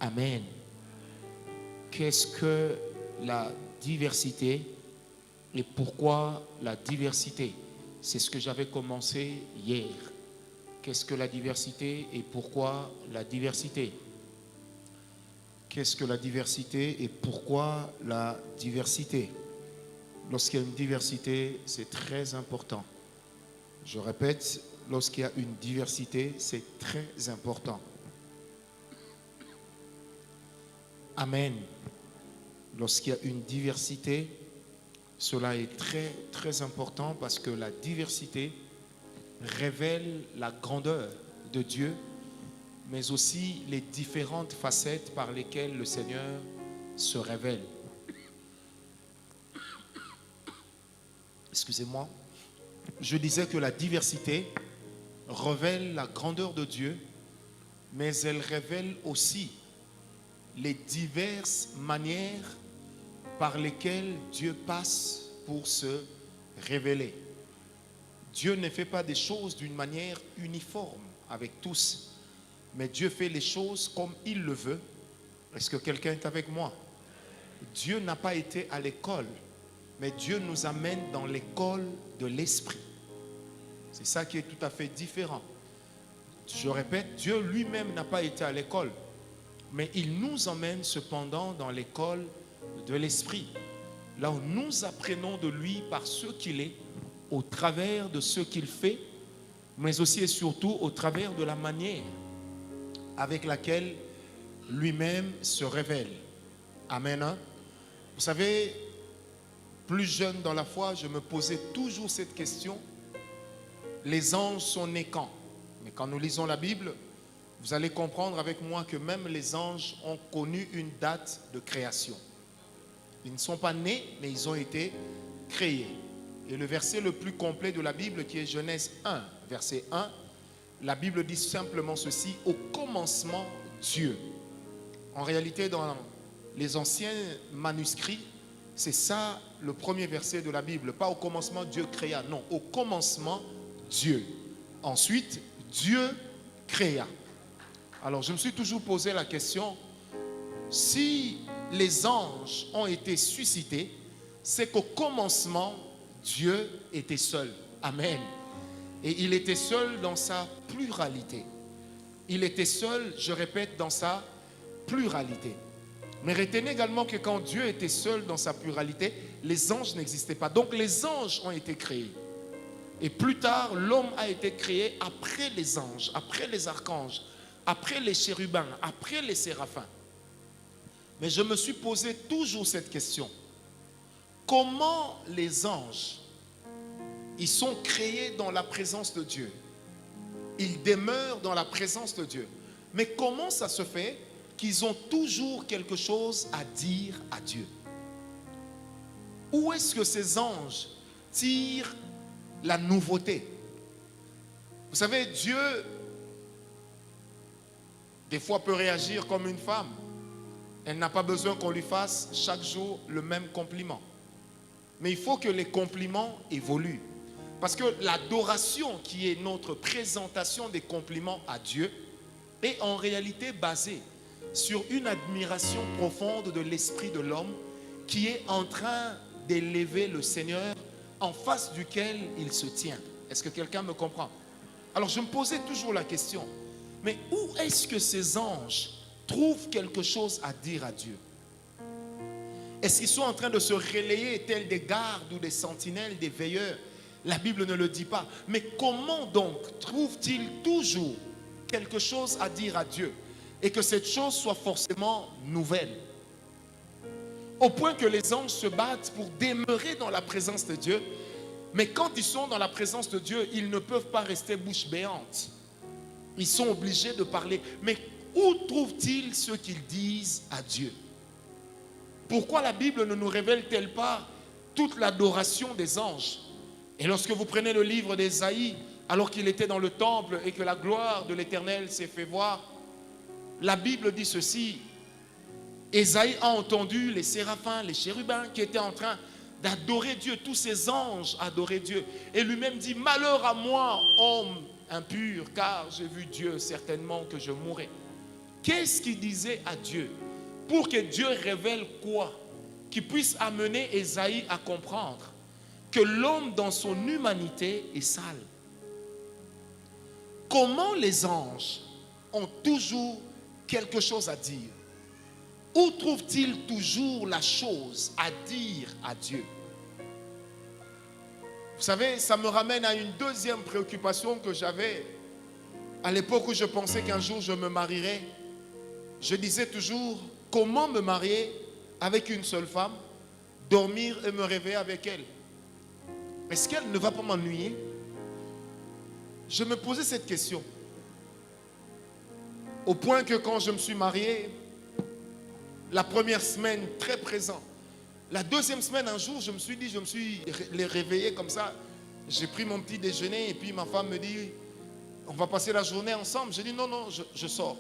Amen. Qu'est-ce que la diversité et pourquoi la diversité? C'est ce que j'avais commencé hier. Qu'est-ce que la diversité et pourquoi la diversité? Qu'est-ce que la diversité et pourquoi la diversité? Lorsqu'il y a une diversité, c'est très important. Je répète, lorsqu'il y a une diversité, c'est très important. Amen. Lorsqu'il y a une diversité, cela est très, très important parce que la diversité révèle la grandeur de Dieu, mais aussi les différentes facettes par lesquelles le Seigneur se révèle. Excusez-moi. Je disais que la diversité révèle la grandeur de Dieu, mais elle révèle aussi les diverses manières par lesquelles Dieu passe pour se révéler. Dieu ne fait pas des choses d'une manière uniforme avec tous, mais Dieu fait les choses comme il le veut. Est-ce que quelqu'un est avec moi? Dieu n'a pas été à l'école, mais Dieu nous amène dans l'école de l'esprit. C'est ça qui est tout à fait différent. Je répète, Dieu lui-même n'a pas été à l'école, mais il nous emmène cependant dans l'école de l'esprit, là où nous apprenons de lui par ce qu'il est, au travers de ce qu'il fait, mais aussi et surtout au travers de la manière avec laquelle lui-même se révèle. Amen. Hein? Vous savez, plus jeune dans la foi, je me posais toujours cette question. Les anges sont nés quand? Mais quand nous lisons la Bible, vous allez comprendre avec moi que même les anges ont connu une date de création. Ils ne sont pas nés, mais ils ont été créés. Et le verset le plus complet de la Bible, qui est Genèse 1, verset 1, la Bible dit simplement ceci: au commencement, Dieu. En réalité, dans les anciens manuscrits, c'est ça le premier verset de la Bible. Pas au commencement, Dieu créa. Non, au commencement, Dieu. Ensuite, Dieu créa. Alors, je me suis toujours posé la question, si les anges ont été suscités, c'est qu'au commencement, Dieu était seul. Amen. Et il était seul dans sa pluralité. Il était seul, je répète, dans sa pluralité. Mais retenez également que quand Dieu était seul dans sa pluralité, les anges n'existaient pas. Donc les anges ont été créés. Et plus tard, l'homme a été créé après les anges, après les archanges, après les chérubins, après les séraphins. Mais je me suis posé toujours cette question. Comment les anges, ils sont créés dans la présence de Dieu? Ils demeurent dans la présence de Dieu. Mais comment ça se fait qu'ils ont toujours quelque chose à dire à Dieu? Où est-ce que ces anges tirent la nouveauté? Vous savez, Dieu, des fois, peut réagir comme une femme. Elle n'a pas besoin qu'on lui fasse chaque jour le même compliment. Mais il faut que les compliments évoluent. Parce que l'adoration qui est notre présentation des compliments à Dieu est en réalité basée sur une admiration profonde de l'esprit de l'homme qui est en train d'élever le Seigneur en face duquel il se tient. Est-ce que quelqu'un me comprend? Alors je me posais toujours la question, mais où est-ce que ces anges trouvent quelque chose à dire à Dieu? Est-ce qu'ils sont en train de se relayer tels des gardes ou des sentinelles, des veilleurs? La Bible ne le dit pas. Mais comment donc trouvent-ils toujours quelque chose à dire à Dieu? Et que cette chose soit forcément nouvelle. Au point que les anges se battent pour demeurer dans la présence de Dieu. Mais quand ils sont dans la présence de Dieu, ils ne peuvent pas rester bouche béante. Ils sont obligés de parler. Mais où trouvent-ils ce qu'ils disent à Dieu? Pourquoi la Bible ne nous révèle-t-elle pas toute l'adoration des anges? Et lorsque vous prenez le livre d'Ésaïe, alors qu'il était dans le temple et que la gloire de l'Éternel s'est fait voir, la Bible dit ceci: Ésaïe a entendu les séraphins, les chérubins qui étaient en train d'adorer Dieu, tous ces anges adoraient Dieu. Et lui-même dit: malheur à moi, homme impur, car j'ai vu Dieu, certainement que je mourrai. qu'est-ce qu'il disait à Dieu pour que Dieu révèle quoi? Qui puisse amener Ésaïe à comprendre que l'homme dans son humanité est sale. Comment les anges ont toujours quelque chose à dire? Où trouvent-ils toujours la chose à dire à Dieu? Vous savez, ça me ramène à une deuxième préoccupation que j'avais à l'époque où je pensais qu'un jour je me marierais. Je disais toujours, comment me marier avec une seule femme, dormir et me réveiller avec elle? Est-ce qu'elle ne va pas m'ennuyer? Je me posais cette question. Au point que quand je me suis marié, la première semaine, très présent. La deuxième semaine, un jour, je me suis réveillé comme ça. J'ai pris mon petit déjeuner et puis ma femme me dit, on va passer la journée ensemble. J'ai dit, non, je sors.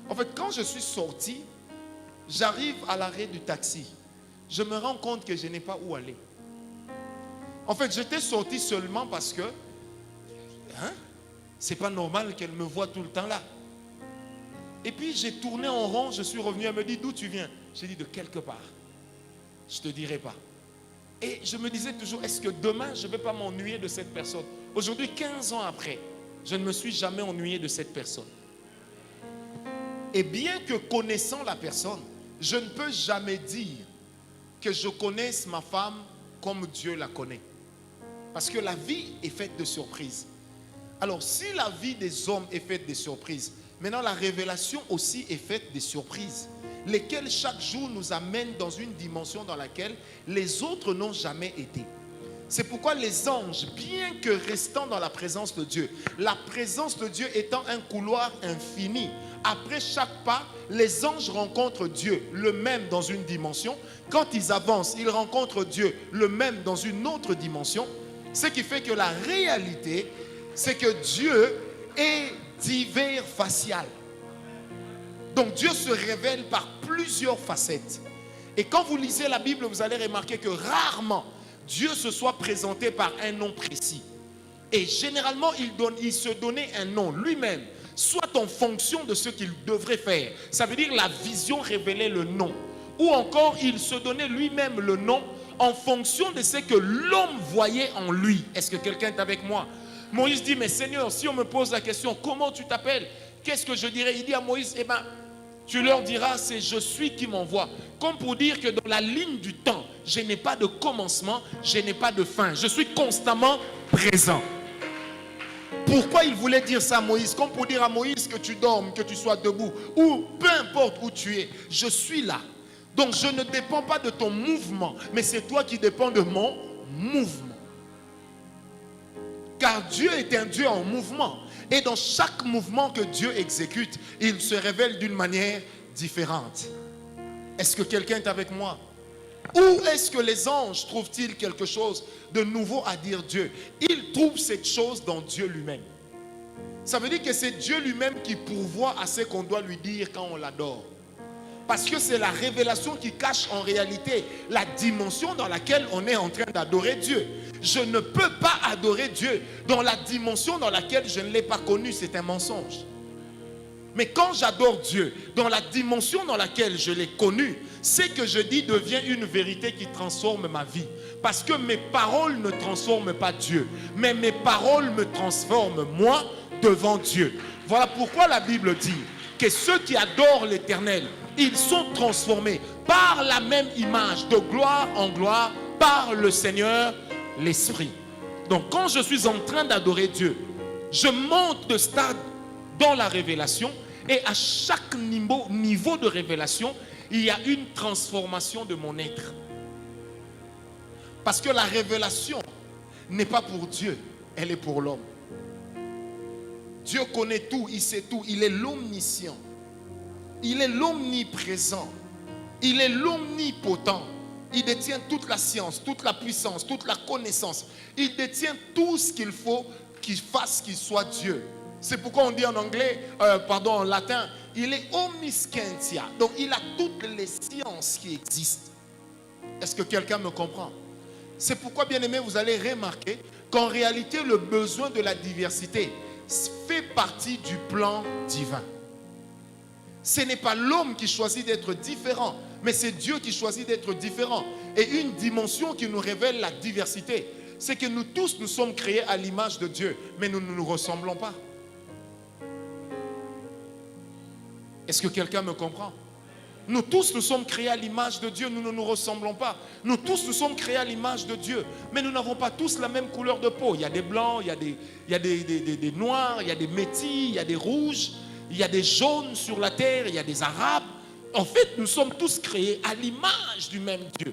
En fait, quand je suis sorti, j'arrive à l'arrêt du taxi. Je me rends compte que je n'ai pas où aller. En fait, j'étais sorti seulement parce que, c'est pas normal qu'elle me voie tout le temps là. Et puis j'ai tourné en rond, je suis revenu, elle me dit, d'où tu viens? J'ai dit, de quelque part. Je ne te dirai pas. Et je me disais toujours, est-ce que demain, je ne vais pas m'ennuyer de cette personne? Aujourd'hui, 15 ans après, je ne me suis jamais ennuyé de cette personne. Et bien que connaissant la personne, je ne peux jamais dire que je connaisse ma femme comme Dieu la connaît. Parce que la vie est faite de surprises. Alors, si la vie des hommes est faite de surprises, maintenant la révélation aussi est faite de surprises, lesquelles chaque jour nous amènent dans une dimension dans laquelle les autres n'ont jamais été. C'est pourquoi les anges, bien que restant dans la présence de Dieu, la présence de Dieu étant un couloir infini, après chaque pas, les anges rencontrent Dieu, le même dans une dimension. Quand ils avancent, ils rencontrent Dieu, le même dans une autre dimension. Ce qui fait que la réalité, c'est que Dieu est divers facial. Donc Dieu se révèle par plusieurs facettes. Et quand vous lisez la Bible, vous allez remarquer que rarement Dieu se soit présenté par un nom précis. Et généralement, il se donnait un nom lui-même, soit en fonction de ce qu'il devrait faire. Ça veut dire la vision révélait le nom. Ou encore, il se donnait lui-même le nom en fonction de ce que l'homme voyait en lui. Est-ce que quelqu'un est avec moi? Moïse dit, mais Seigneur, si on me pose la question, comment tu t'appelles? Qu'est-ce que je dirais? Il dit à Moïse, eh bien, tu leur diras, c'est je suis qui m'envoie. Comme pour dire que dans la ligne du temps, je n'ai pas de commencement, je n'ai pas de fin. Je suis constamment présent. Pourquoi il voulait dire ça à Moïse? Comme pour dire à Moïse que tu dormes, que tu sois debout, ou peu importe où tu es, je suis là. Donc je ne dépends pas de ton mouvement, mais c'est toi qui dépends de mon mouvement. Car Dieu est un Dieu en mouvement. Et dans chaque mouvement que Dieu exécute, il se révèle d'une manière différente. Est-ce que quelqu'un est avec moi? Où est-ce que les anges trouvent-ils quelque chose de nouveau à dire Dieu? Ils trouvent cette chose dans Dieu lui-même. Ça veut dire que c'est Dieu lui-même qui pourvoit à ce qu'on doit lui dire quand on l'adore. Parce que c'est la révélation qui cache en réalité la dimension dans laquelle on est en train d'adorer Dieu. Je ne peux pas adorer Dieu dans la dimension dans laquelle je ne l'ai pas connu. C'est un mensonge. Mais quand j'adore Dieu dans la dimension dans laquelle je l'ai connu, ce que je dis devient une vérité qui transforme ma vie. Parce que mes paroles ne transforment pas Dieu, mais mes paroles me transforment moi devant Dieu. Voilà pourquoi la Bible dit que ceux qui adorent l'Éternel, ils sont transformés par la même image, de gloire en gloire, par le Seigneur, l'Esprit. Donc quand je suis en train d'adorer Dieu, je monte de stade dans la révélation, et à chaque niveau de révélation, il y a une transformation de mon être. Parce que la révélation n'est pas pour Dieu, elle est pour l'homme. Dieu connaît tout, il sait tout, il est l'omniscient. Il est l'omniprésent. Il est l'omnipotent. Il détient toute la science, toute la puissance, toute la connaissance. Il détient tout ce qu'il faut qu'il fasse qu'il soit Dieu. C'est pourquoi on dit en anglais, en latin, il est omniscientia. Donc il a toutes les sciences qui existent. Est-ce que quelqu'un me comprend? C'est pourquoi, bien aimé, vous allez remarquer qu'en réalité, le besoin de la diversité fait partie du plan divin. Ce n'est pas l'homme qui choisit d'être différent, mais c'est Dieu qui choisit d'être différent. Et une dimension qui nous révèle la diversité, c'est que nous tous, nous sommes créés à l'image de Dieu, mais nous ne nous ressemblons pas. Est-ce que quelqu'un me comprend? Nous tous, nous sommes créés à l'image de Dieu, nous ne nous ressemblons pas. Nous tous, nous sommes créés à l'image de Dieu, mais nous n'avons pas tous la même couleur de peau. Il y a des blancs, il y a des noirs, il y a des métis, il y a des rouges, il y a des jaunes sur la terre, il y a des arabes. En fait, nous sommes tous créés à l'image du même Dieu.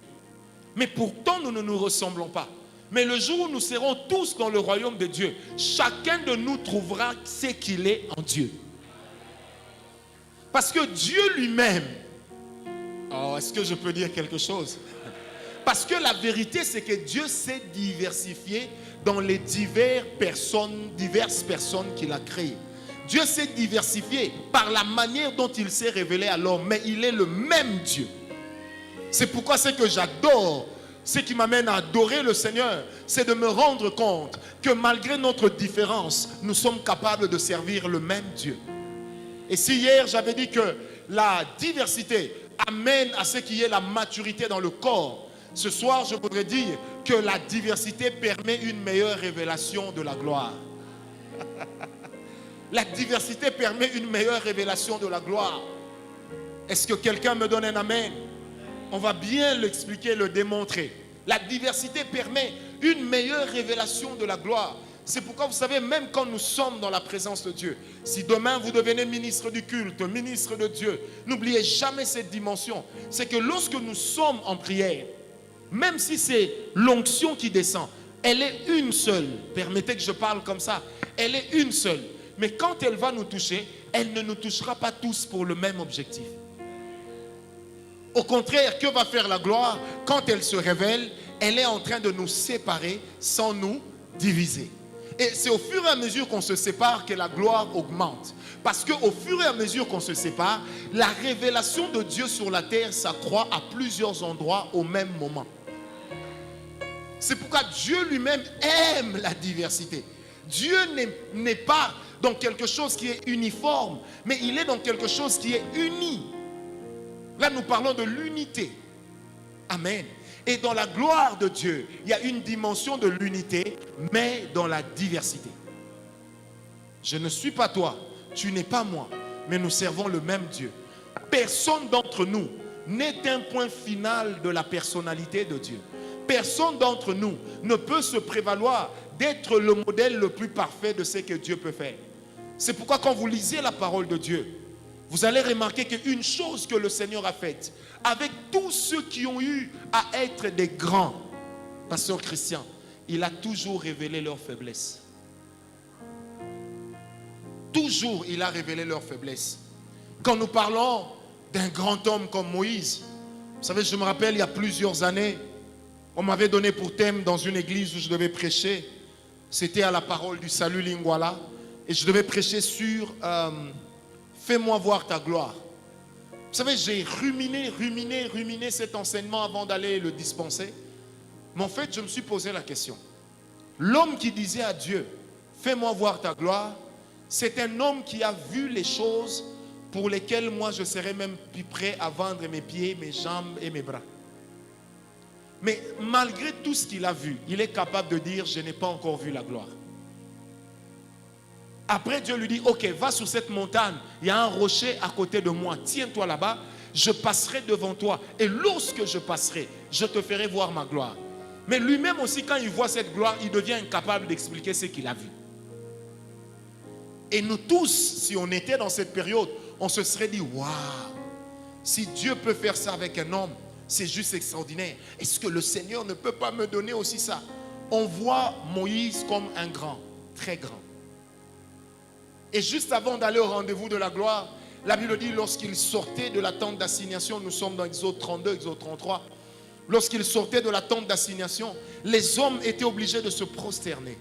Mais pourtant, nous ne nous ressemblons pas. Mais le jour où nous serons tous dans le royaume de Dieu, chacun de nous trouvera ce qu'il est en Dieu. Parce que Dieu lui-même, oh, est-ce que je peux dire quelque chose? Parce que la vérité, c'est que Dieu s'est diversifié dans les diverses personnes qu'il a créées. Dieu s'est diversifié par la manière dont il s'est révélé à l'homme, mais il est le même Dieu. C'est pourquoi ce que j'adore, ce qui m'amène à adorer le Seigneur, c'est de me rendre compte que malgré notre différence, nous sommes capables de servir le même Dieu. Et si hier j'avais dit que la diversité amène à ce qu'il y ait la maturité dans le corps, ce soir je voudrais dire que la diversité permet une meilleure révélation de la gloire. La diversité permet une meilleure révélation de la gloire. Est-ce que quelqu'un me donne un amen? On va bien l'expliquer, le démontrer. La diversité permet une meilleure révélation de la gloire. C'est pourquoi vous savez, même quand nous sommes dans la présence de Dieu, si demain vous devenez ministre du culte, ministre de Dieu, n'oubliez jamais cette dimension. C'est que lorsque nous sommes en prière, même si c'est l'onction qui descend, elle est une seule. Permettez que je parle comme ça. Elle est une seule. Mais quand elle va nous toucher, elle ne nous touchera pas tous pour le même objectif. Au contraire, que va faire la gloire? Quand elle se révèle, elle est en train de nous séparer sans nous diviser. Et c'est au fur et à mesure qu'on se sépare que la gloire augmente. Parce qu'au fur et à mesure qu'on se sépare, la révélation de Dieu sur la terre s'accroît à plusieurs endroits au même moment. C'est pourquoi Dieu lui-même aime la diversité. Dieu n'est pas dans quelque chose qui est uniforme, mais il est dans quelque chose qui est uni. Là, nous parlons de l'unité. Amen. Et dans la gloire de Dieu, il y a une dimension de l'unité, mais dans la diversité. Je ne suis pas toi, tu n'es pas moi, mais nous servons le même Dieu. Personne d'entre nous n'est un point final de la personnalité de Dieu. Personne d'entre nous ne peut se prévaloir d'être le modèle le plus parfait de ce que Dieu peut faire. C'est pourquoi quand vous lisez la parole de Dieu, vous allez remarquer qu'une chose que le Seigneur a faite, avec tous ceux qui ont eu à être des grands, pasteur Christian, il a toujours révélé leurs faiblesses. Toujours, il a révélé leurs faiblesses. Quand nous parlons d'un grand homme comme Moïse, vous savez, je me rappelle, il y a plusieurs années, on m'avait donné pour thème dans une église où je devais prêcher, c'était à la parole du salut Lingwala, et je devais prêcher sur fais-moi voir ta gloire. Vous savez, j'ai ruminé cet enseignement avant d'aller le dispenser. Mais en fait, je me suis posé la question. L'homme qui disait à Dieu, fais-moi voir ta gloire, c'est un homme qui a vu les choses pour lesquelles moi je serais même plus prêt à vendre mes pieds, mes jambes et mes bras. Mais malgré tout ce qu'il a vu, il est capable de dire, je n'ai pas encore vu la gloire. Après, Dieu lui dit, ok, va sur cette montagne, il y a un rocher à côté de moi, tiens-toi là-bas, je passerai devant toi. Et lorsque je passerai, je te ferai voir ma gloire. Mais lui-même aussi, quand il voit cette gloire, il devient incapable d'expliquer ce qu'il a vu. Et nous tous, si on était dans cette période, on se serait dit, waouh, si Dieu peut faire ça avec un homme, c'est juste extraordinaire. Est-ce que le Seigneur ne peut pas me donner aussi ça? On voit Moïse comme un grand, très grand. Et juste avant d'aller au rendez-vous de la gloire, la Bible dit lorsqu'il sortait de la tente d'assignation, nous sommes dans Exode 32, Exode 33, lorsqu'il sortait de la tente d'assignation, les hommes étaient obligés de se prosterner.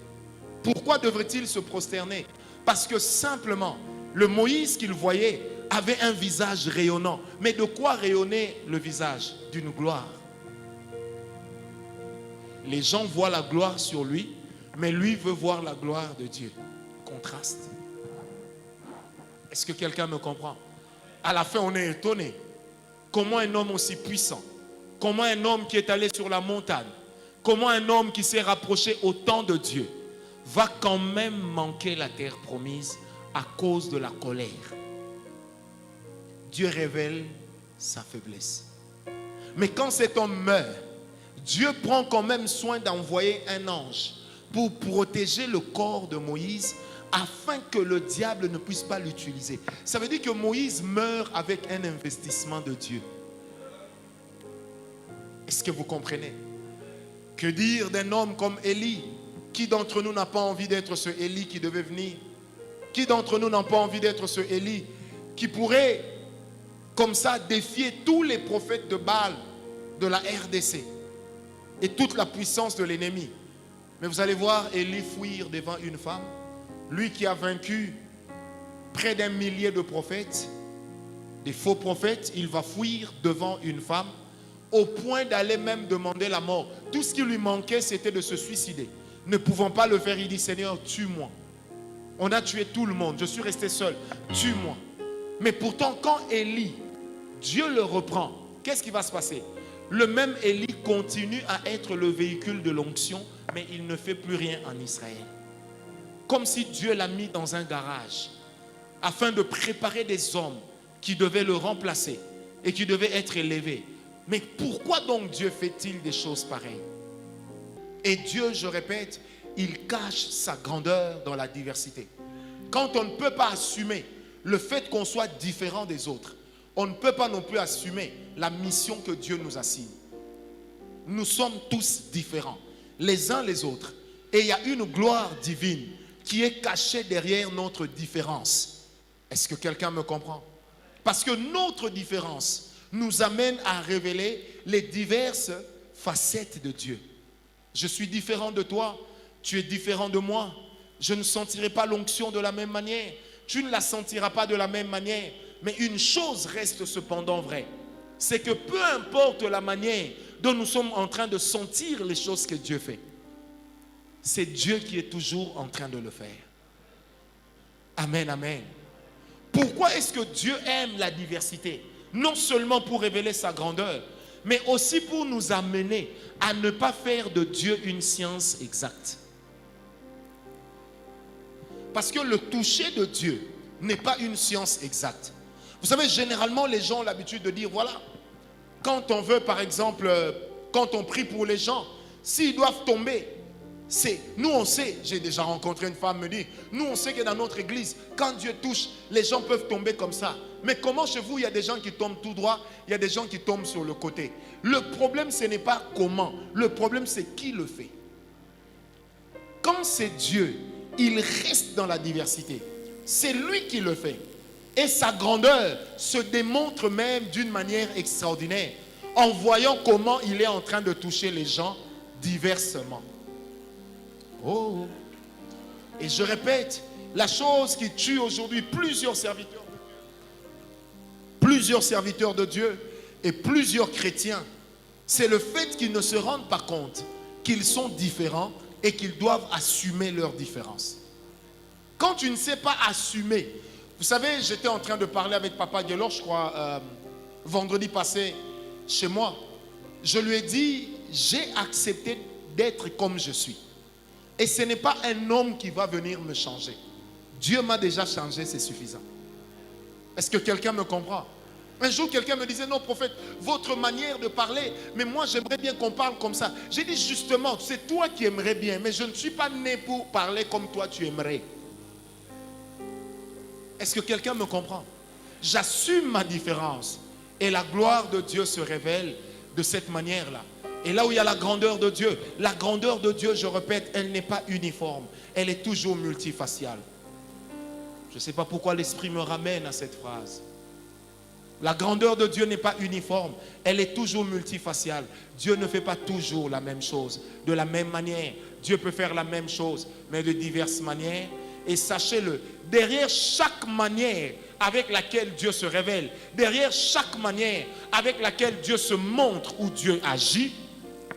Pourquoi devraient-ils se prosterner? Parce que simplement, le Moïse qu'il voyait avait un visage rayonnant. Mais de quoi rayonnait le visage? D'une gloire. Les gens voient la gloire sur lui, mais lui veut voir la gloire de Dieu. Contraste. Est-ce que quelqu'un me comprend? À la fin, on est étonné. Comment un homme aussi puissant, comment un homme qui est allé sur la montagne, comment un homme qui s'est rapproché autant de Dieu va quand même manquer la terre promise à cause de la colère. Dieu révèle sa faiblesse. Mais quand cet homme meurt, Dieu prend quand même soin d'envoyer un ange pour protéger le corps de Moïse afin que le diable ne puisse pas l'utiliser. Ça veut dire que Moïse meurt avec un investissement de Dieu. Est-ce que vous comprenez? Que dire d'un homme comme Élie? Qui d'entre nous n'a pas envie d'être ce Élie qui devait venir? Qui d'entre nous n'a pas envie d'être ce Élie qui pourrait comme ça défier tous les prophètes de Baal de la RDC et toute la puissance de l'ennemi? Mais vous allez voir Élie fuir devant une femme. Lui qui a vaincu près d'1 millier de prophètes, des faux prophètes, il va fuir devant une femme au point d'aller même demander la mort. Tout ce qui lui manquait, c'était de se suicider. Ne pouvant pas le faire, il dit: Seigneur, tue-moi. On a tué tout le monde, je suis resté seul, tue-moi. Mais pourtant, quand Élie, Dieu le reprend, qu'est-ce qui va se passer? Le même Élie continue à être le véhicule de l'onction, mais il ne fait plus rien en Israël. Comme si Dieu l'a mis dans un garage afin de préparer des hommes qui devaient le remplacer et qui devaient être élevés. Mais pourquoi donc Dieu fait-il des choses pareilles? Et Dieu, je répète, il cache sa grandeur dans la diversité. Quand on ne peut pas assumer le fait qu'on soit différent des autres, on ne peut pas non plus assumer la mission que Dieu nous assigne. Nous sommes tous différents, les uns les autres. Et il y a une gloire divine qui est cachée derrière notre différence. Est-ce que quelqu'un me comprend? Parce que notre différence nous amène à révéler les diverses facettes de Dieu. Je suis différent de toi, tu es différent de moi. Je ne sentirai pas l'onction de la même manière. Tu ne la sentiras pas de la même manière. Mais une chose reste cependant vraie. C'est que peu importe la manière dont nous sommes en train de sentir les choses que Dieu fait, c'est Dieu qui est toujours en train de le faire. Amen, amen. Pourquoi est-ce que Dieu aime la diversité? Non seulement pour révéler sa grandeur, mais aussi pour nous amener à ne pas faire de Dieu une science exacte. Parce que le toucher de Dieu n'est pas une science exacte. Vous savez, généralement, les gens ont l'habitude de dire, voilà, quand on veut, par exemple, quand on prie pour les gens, s'ils doivent tomber, nous on sait, j'ai déjà rencontré une femme me dit, nous on sait que dans notre église, quand Dieu touche, les gens peuvent tomber comme ça. Mais comment chez vous, il y a des gens qui tombent tout droit, il y a des gens qui tombent sur le côté. Le problème, ce n'est pas comment, le problème, c'est qui le fait. Quand c'est Dieu, il reste dans la diversité. C'est lui qui le fait. Et sa grandeur se démontre même d'une manière extraordinaire, en voyant comment il est en train de toucher les gens diversement. Oh. Et je répète, la chose qui tue aujourd'hui plusieurs serviteurs de Dieu et plusieurs chrétiens, c'est le fait qu'ils ne se rendent pas compte qu'ils sont différents et qu'ils doivent assumer leurs différences. Quand tu ne sais pas assumer, vous savez, j'étais en train de parler avec Papa Guélor, je crois, vendredi passé, chez moi. Je lui ai dit, j'ai accepté d'être comme je suis. Et ce n'est pas un homme qui va venir me changer. Dieu m'a déjà changé, c'est suffisant. Est-ce que quelqu'un me comprend? Un jour, quelqu'un me disait, non, prophète, votre manière de parler, mais moi, j'aimerais bien qu'on parle comme ça. J'ai dit, justement, c'est toi qui aimerais bien, mais je ne suis pas né pour parler comme toi tu aimerais. Est-ce que quelqu'un me comprend? J'assume ma différence. Et la gloire de Dieu se révèle de cette manière-là. Et là où il y a la grandeur de Dieu, je répète, elle n'est pas uniforme. Elle est toujours multifaciale. Je ne sais pas pourquoi l'Esprit me ramène à cette phrase. La grandeur de Dieu n'est pas uniforme. Elle est toujours multifaciale. Dieu ne fait pas toujours la même chose. De la même manière, Dieu peut faire la même chose, mais de diverses manières. Et sachez-le, derrière chaque manière avec laquelle Dieu se révèle, derrière chaque manière avec laquelle Dieu se montre ou Dieu agit,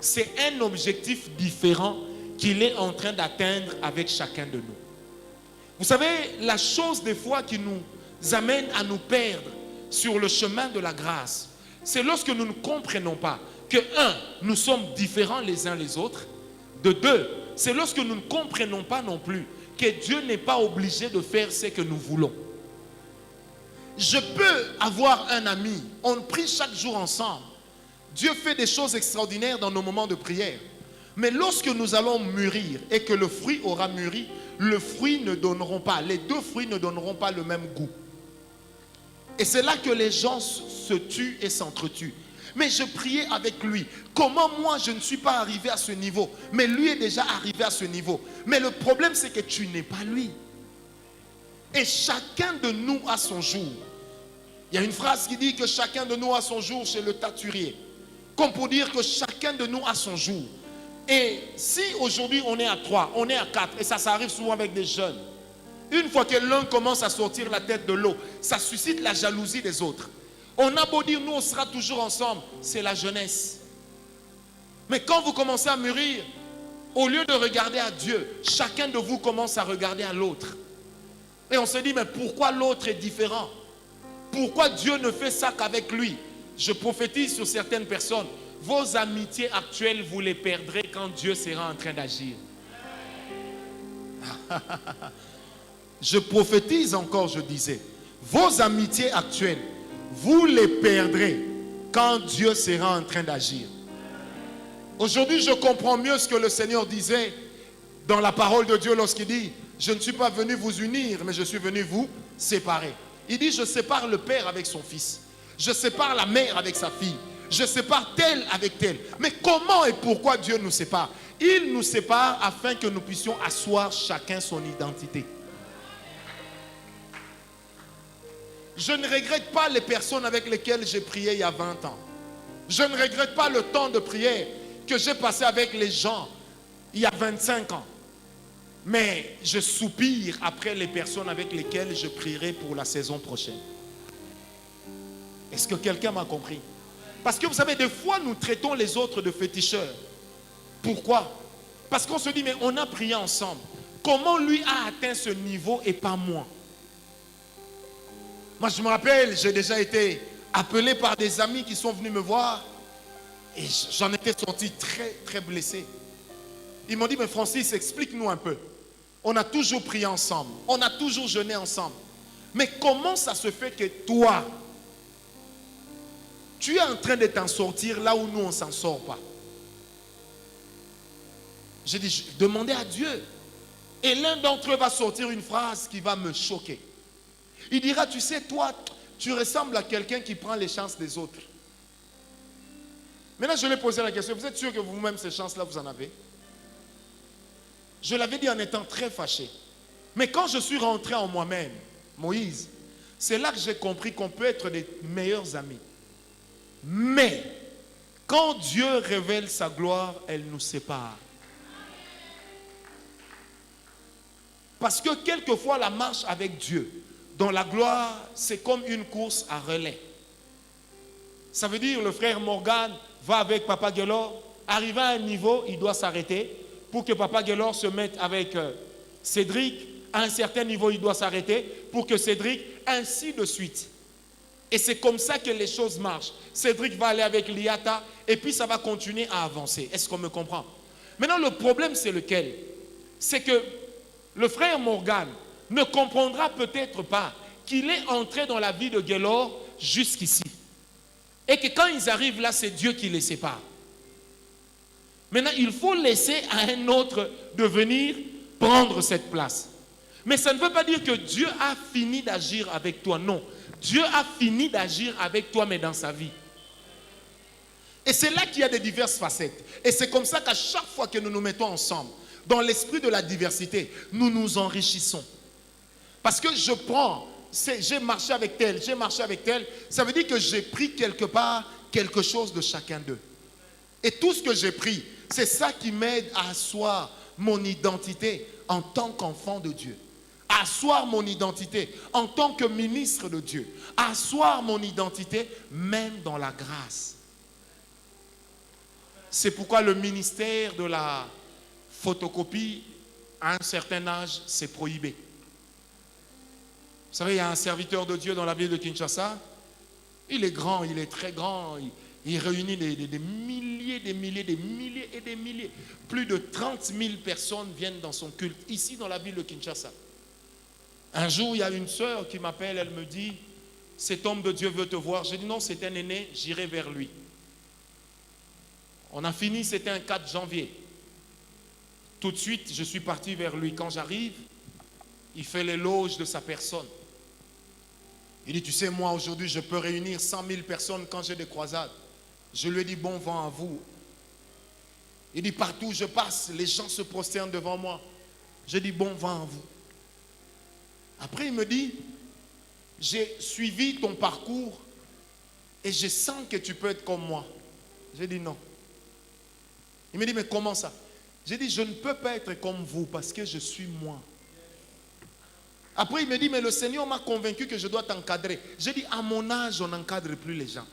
c'est un objectif différent qu'il est en train d'atteindre avec chacun de nous. Vous savez, la chose des fois qui nous amène à nous perdre, sur le chemin de la grâce, c'est lorsque nous ne comprenons pas que, un, nous sommes différents les uns les autres. De deux, c'est lorsque nous ne comprenons pas non plus que Dieu n'est pas obligé de faire ce que nous voulons. Je peux avoir un ami, on prie chaque jour ensemble. Dieu fait des choses extraordinaires dans nos moments de prière. Mais lorsque nous allons mûrir et que le fruit aura mûri, le fruit ne donneront pas, les deux fruits ne donneront pas le même goût. Et c'est là que les gens se tuent et s'entretuent. Mais je priais avec lui. Comment moi je ne suis pas arrivé à ce niveau? Mais lui est déjà arrivé à ce niveau. Mais le problème c'est que tu n'es pas lui. Et chacun de nous a son jour. Il y a une phrase qui dit que chacun de nous a son jour chez le taturier. Comme pour dire que chacun de nous a son jour. Et si aujourd'hui on est à 3, on est à 4, et ça arrive souvent avec des jeunes. Une fois que l'un commence à sortir la tête de l'eau, ça suscite la jalousie des autres. On a beau dire, nous on sera toujours ensemble, c'est la jeunesse. Mais quand vous commencez à mûrir, au lieu de regarder à Dieu, chacun de vous commence à regarder à l'autre. Et on se dit, mais pourquoi l'autre est différent? Pourquoi Dieu ne fait ça qu'avec lui? Je prophétise sur certaines personnes. Vos amitiés actuelles, vous les perdrez quand Dieu sera en train d'agir. Je prophétise encore, je disais. Vos amitiés actuelles, vous les perdrez quand Dieu sera en train d'agir. Aujourd'hui, je comprends mieux ce que le Seigneur disait dans la parole de Dieu lorsqu'il dit, je ne suis pas venu vous unir, mais je suis venu vous séparer. Il dit, je sépare le père avec son fils. Je sépare la mère avec sa fille. Je sépare tel avec tel. Mais comment et pourquoi Dieu nous sépare? Il nous sépare afin que nous puissions asseoir chacun son identité. Je ne regrette pas les personnes avec lesquelles j'ai prié il y a 20 ans. Je ne regrette pas le temps de prière que j'ai passé avec les gens il y a 25 ans. Mais je soupire après les personnes avec lesquelles je prierai pour la saison prochaine. Est-ce que quelqu'un m'a compris? Parce que vous savez, des fois nous traitons les autres de féticheurs. Pourquoi? Parce qu'on se dit, mais on a prié ensemble. Comment lui a atteint ce niveau et pas moi? Moi je me rappelle, j'ai déjà été appelé par des amis qui sont venus me voir. Et j'en étais sorti très très blessé. Ils m'ont dit, mais Francis, explique-nous un peu. On a toujours prié ensemble. On a toujours jeûné ensemble. Mais comment ça se fait que toi, tu es en train de t'en sortir là où nous, on ne s'en sort pas? J'ai dit, demandez à Dieu. Et l'un d'entre eux va sortir une phrase qui va me choquer. Il dira, tu sais, toi, tu ressembles à quelqu'un qui prend les chances des autres. Maintenant, je lui ai posé la question, vous êtes sûr que vous-même, ces chances-là, vous en avez? Je l'avais dit en étant très fâché. Mais quand je suis rentré en moi-même, Moïse, c'est là que j'ai compris qu'on peut être des meilleurs amis. Mais, quand Dieu révèle sa gloire, elle nous sépare. Parce que quelquefois, la marche avec Dieu, dans la gloire, c'est comme une course à relais. Ça veut dire, le frère Morgan va avec Papa Guélor, arrivé à un niveau, il doit s'arrêter. Pour que Papa Guélor se mette avec Cédric, à un certain niveau, il doit s'arrêter. Pour que Cédric, ainsi de suite. Et c'est comme ça que les choses marchent. Cédric va aller avec Liata, et puis ça va continuer à avancer. Est-ce qu'on me comprend? Maintenant, le problème, c'est lequel? C'est que le frère Morgan ne comprendra peut-être pas qu'il est entré dans la vie de Guélor jusqu'ici. Et que quand ils arrivent là, c'est Dieu qui les sépare. Maintenant, il faut laisser à un autre de venir prendre cette place. Mais ça ne veut pas dire que Dieu a fini d'agir avec toi. Non. Dieu a fini d'agir avec toi, mais dans sa vie. Et c'est là qu'il y a des diverses facettes. Et c'est comme ça qu'à chaque fois que nous nous mettons ensemble, dans l'esprit de la diversité, nous nous enrichissons. Parce que je prends, j'ai marché avec tel, j'ai marché avec tel, ça veut dire que j'ai pris quelque part quelque chose de chacun d'eux. Et tout ce que j'ai pris, c'est ça qui m'aide à asseoir mon identité en tant qu'enfant de Dieu. À asseoir mon identité en tant que ministre de Dieu. À asseoir mon identité même dans la grâce. C'est pourquoi le ministère de la photocopie, à un certain âge, c'est prohibé. Vous savez, il y a un serviteur de Dieu dans la ville de Kinshasa. Il est grand, il est très grand. Il réunit des milliers, des milliers, des milliers et des milliers. Plus de 30 000 personnes viennent dans son culte, ici dans la ville de Kinshasa. Un jour, il y a une sœur qui m'appelle, elle me dit, cet homme de Dieu veut te voir. J'ai dit non, c'est un aîné, j'irai vers lui. On a fini, c'était un 4 janvier. Tout de suite, je suis parti vers lui. Quand j'arrive, il fait l'éloge de sa personne. Il dit, tu sais, moi aujourd'hui, je peux réunir 100 000 personnes quand j'ai des croisades. Je lui ai dit, bon vent à vous. Il dit, partout où je passe, les gens se prosternent devant moi. Je dis, bon vent à vous. Après, il me dit, j'ai suivi ton parcours et je sens que tu peux être comme moi. J'ai dit non. Il me dit, mais comment ça? J'ai dit, je ne peux pas être comme vous parce que je suis moi. Après, il me dit, mais le Seigneur m'a convaincu que je dois t'encadrer. J'ai dit, à mon âge, on n'encadre plus les gens.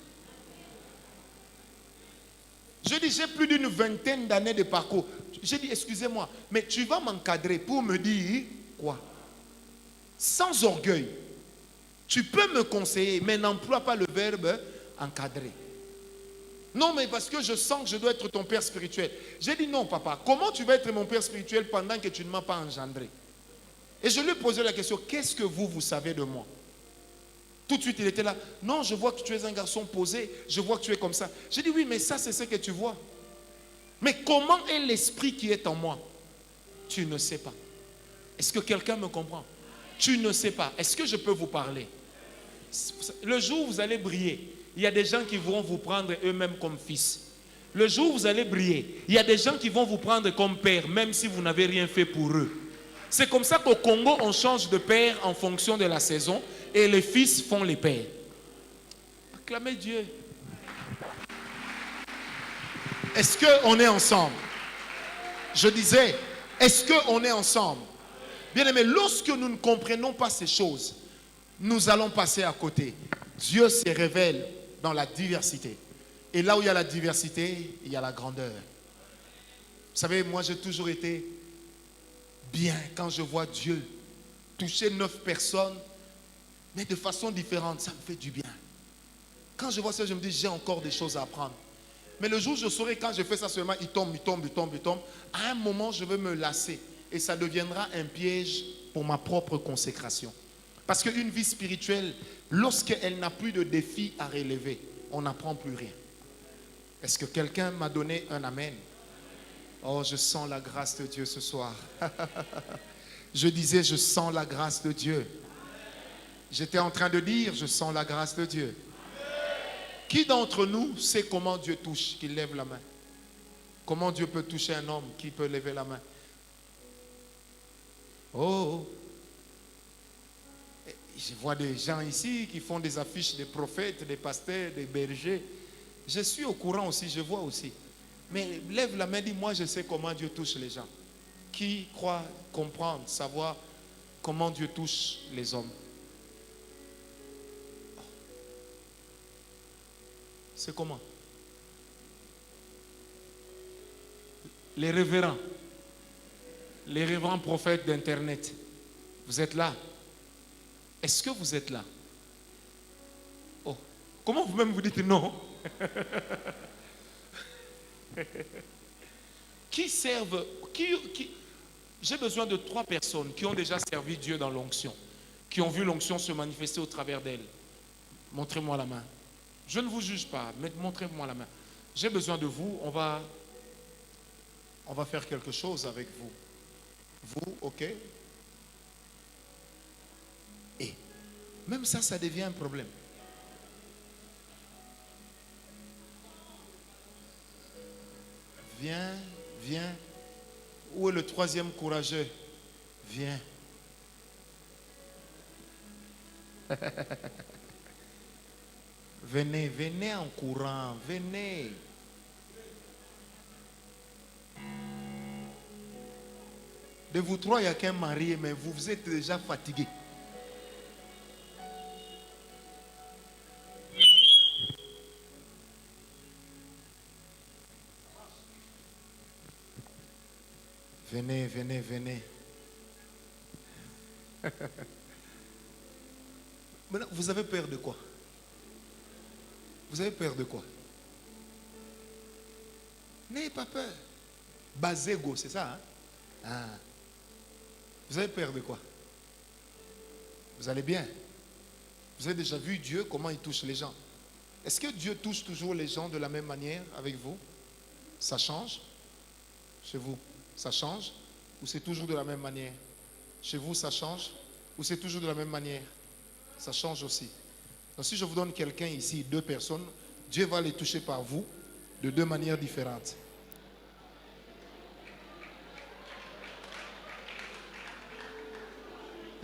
Je dis, j'ai plus d'une vingtaine d'années de parcours. J'ai dit, excusez-moi, mais tu vas m'encadrer pour me dire quoi? Sans orgueil. Tu peux me conseiller, mais n'emploie pas le verbe encadrer. Non, mais parce que je sens que je dois être ton père spirituel. J'ai dit, non, papa, comment tu vas être mon père spirituel pendant que tu ne m'as pas engendré? Et je lui ai posé la question, qu'est-ce que vous savez de moi? Tout de suite, il était là. Non, je vois que tu es un garçon posé. Je vois que tu es comme ça. J'ai dit, oui, mais ça, c'est ce que tu vois. Mais comment est l'esprit qui est en moi? Tu ne sais pas. Est-ce que quelqu'un me comprend? Tu ne sais pas. Est-ce que je peux vous parler? Le jour où vous allez briller, il y a des gens qui vont vous prendre eux-mêmes comme fils. Le jour où vous allez briller, il y a des gens qui vont vous prendre comme père, même si vous n'avez rien fait pour eux. C'est comme ça qu'au Congo, on change de père en fonction de la saison et les fils font les pères. Acclamez Dieu. Est-ce qu'on est ensemble? Je disais, est-ce qu'on est ensemble? Bien aimé, lorsque nous ne comprenons pas ces choses, nous allons passer à côté. Dieu se révèle dans la diversité. Et là où il y a la diversité, il y a la grandeur. Vous savez, moi j'ai toujours été bien quand je vois Dieu toucher 9 personnes, mais de façon différente, ça me fait du bien. Quand je vois ça, je me dis, j'ai encore des choses à apprendre. Mais le jour où je saurai, quand je fais ça seulement, il tombe. À un moment, je vais me lasser. Et ça deviendra un piège pour ma propre consécration. Parce qu'une vie spirituelle, lorsqu'elle n'a plus de défis à relever, on n'apprend plus rien. Est-ce que quelqu'un m'a donné un amen? Oh, je sens la grâce de Dieu ce soir. Je disais, je sens la grâce de Dieu. J'étais en train de dire, je sens la grâce de Dieu. Qui d'entre nous sait comment Dieu touche? Qu'il lève la main. Comment Dieu peut toucher un homme? Qui peut lever la main? Oh, je vois des gens ici qui font des affiches des prophètes, des pasteurs, des bergers. Je suis au courant aussi, je vois aussi. Mais lève la main, dis, moi je sais comment Dieu touche les gens. Qui croit comprendre, savoir comment Dieu touche les hommes? C'est comment? Les révérends prophètes d'Internet, vous êtes là? Est-ce que vous êtes là? Oh, comment vous-même vous dites non? Qui servent, j'ai besoin de 3 personnes qui ont déjà servi Dieu dans l'onction, qui ont vu l'onction se manifester au travers d'elles. Montrez-moi la main. Je ne vous juge pas, mais montrez-moi la main. J'ai besoin de vous, on va faire quelque chose avec vous. Vous, ok? Et même ça devient un problème. Viens. Où est le 3e courageux? Viens. Venez en courant, venez. De vous 3, il n'y a qu'un marié, mais vous êtes déjà fatigué. Venez. Maintenant, vous avez peur de quoi? Vous avez peur de quoi? N'ayez pas peur. Basego, c'est ça, hein? Ah. Vous avez peur de quoi? Vous allez bien? Vous avez déjà vu Dieu, comment il touche les gens? Est-ce que Dieu touche toujours les gens de la même manière avec vous? Ça change? Chez vous, ça change? Ou c'est toujours de la même manière? Chez vous, ça change? Ou c'est toujours de la même manière? Ça change aussi. Donc si je vous donne quelqu'un ici, 2 personnes, Dieu va les toucher par vous de 2 manières différentes.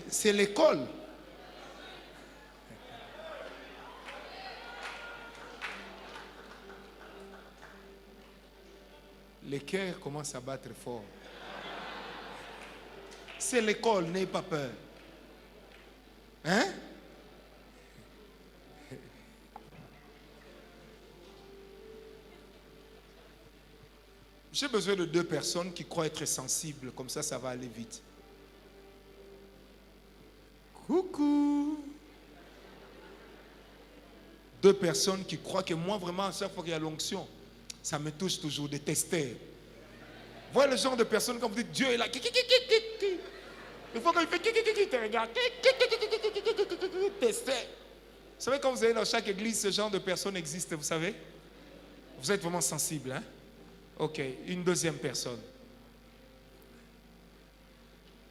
C'est l'école. Les cœurs commencent à battre fort. C'est l'école, n'ayez pas peur. Hein? J'ai besoin de 2 personnes qui croient être sensibles, comme ça va aller vite. Coucou. 2 personnes qui croient que moi, vraiment, à chaque fois qu'il y a l'onction, ça me touche toujours, des testeurs. Voyez le genre de personnes, quand vous dites Dieu est là. Il faut qu'il fait te regarde. Testeur. Vous savez, quand vous allez dans chaque église, ce genre de personnes existe, vous savez? Vous êtes vraiment sensible, hein? Ok, une deuxième personne.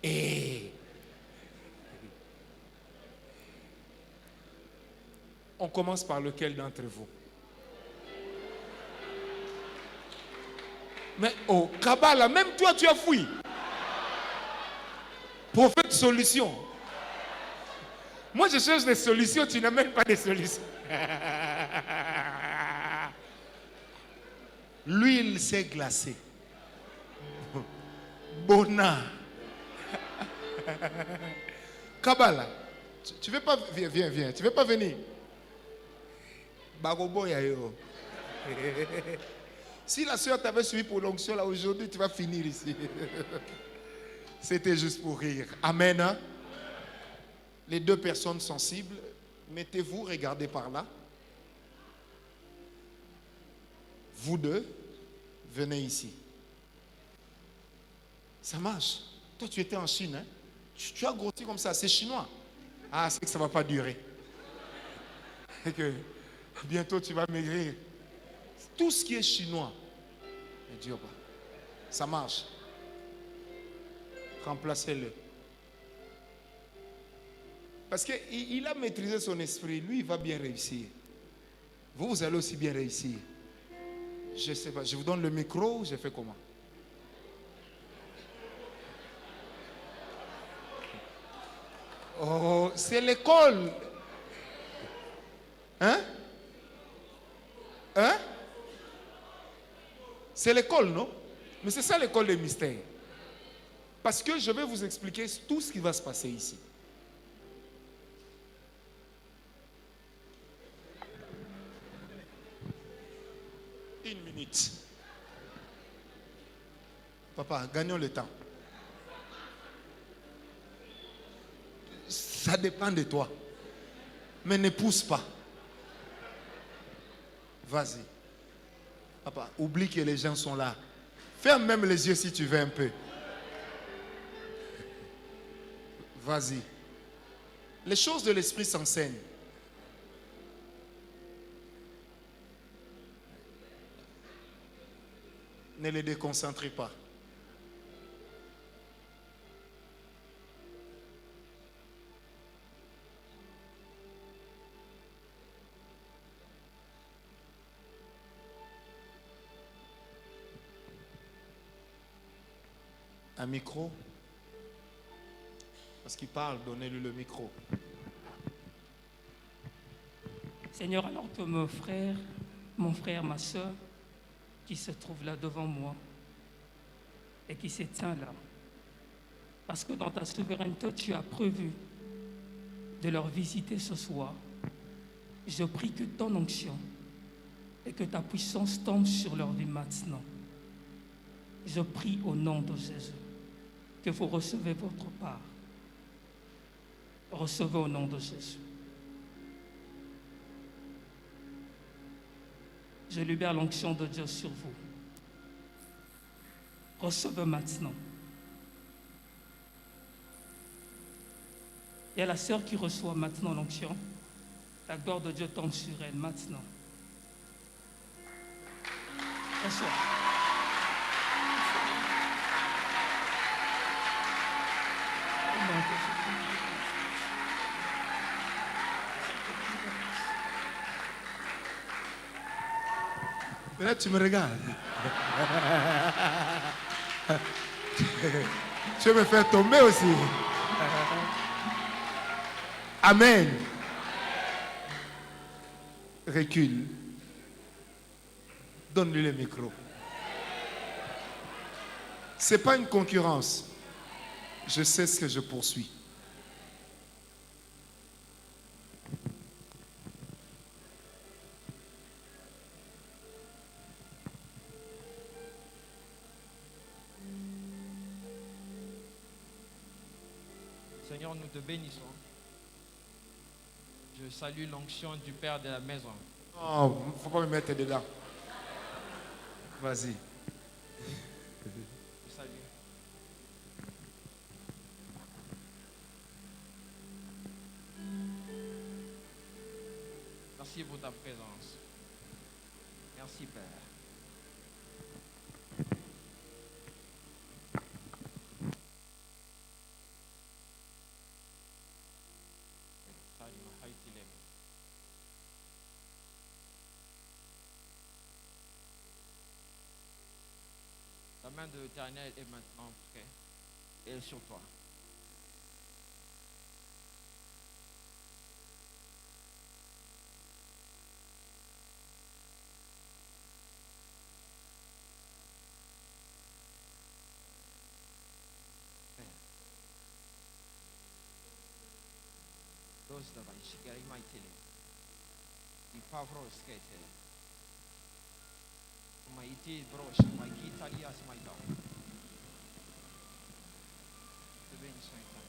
Et on commence par lequel d'entre vous? Mais oh, Kabbalah, même toi tu as fui. Prophète solution. Moi je cherche des solutions, tu n'as même pas de solutions. L'huile s'est glacée. Bona. Kabbalah, tu veux pas, viens, tu veux pas venir? Bagobo yayo. Si la soeur t'avait suivi pour l'onction là aujourd'hui, tu vas finir ici. C'était juste pour rire. Amen. Hein? Les 2 personnes sensibles, mettez-vous, regardez par là. Vous 2, venez ici. Ça marche. Toi, tu étais en Chine. Hein? Tu as grossi comme ça. C'est chinois. Ah, c'est que ça ne va pas durer. Et que bientôt, tu vas maigrir. Tout ce qui est chinois ne dure pas. Ça marche. Remplacez-le. Parce qu'il a maîtrisé son esprit. Lui, il va bien réussir. Vous allez aussi bien réussir. Je ne sais pas. Je vous donne le micro. Je fais comment? Oh, c'est l'école. Hein? Hein? C'est l'école, non? Mais c'est ça l'école des mystères. Parce que je vais vous expliquer tout ce qui va se passer ici. Une minute. Papa, gagnons le temps. Ça dépend de toi. Mais ne pousse pas. Vas-y. Papa, oublie que les gens sont là. Ferme même les yeux si tu veux un peu. Vas-y. Les choses de l'esprit s'enseignent. Ne les déconcentrez pas. Un micro? Parce qu'il parle, donnez-lui le micro. Seigneur, alors que mon frère, ma soeur, qui se trouve là devant moi et qui se tient là, parce que dans ta souveraineté, tu as prévu de leur visiter ce soir. Je prie que ton onction et que ta puissance tombe sur leur vie maintenant. Je prie au nom de Jésus que vous recevez votre part. Recevez au nom de Jésus. Je libère l'onction de Dieu sur vous. Recevez maintenant. Il y a la sœur qui reçoit maintenant l'onction. La gloire de Dieu tombe sur elle maintenant. Reçois. Mais là, tu me regardes. Tu veux me faire tomber aussi. Amen. Recule. Donne-lui le micro. Ce n'est pas une concurrence. Je sais ce que je poursuis. Seigneur, nous te bénissons. Je salue l'onction du Père de la maison. Oh, il ne faut pas me mettre dedans. Vas-y. Je salue. Merci pour ta présence. Merci, Père. La main de l'Éternel est maintenant prête. Elle est sur toi. Those that are sharing my tele. The power of skate. My tea broche, my guitar, yes, my dog. The bench, my time.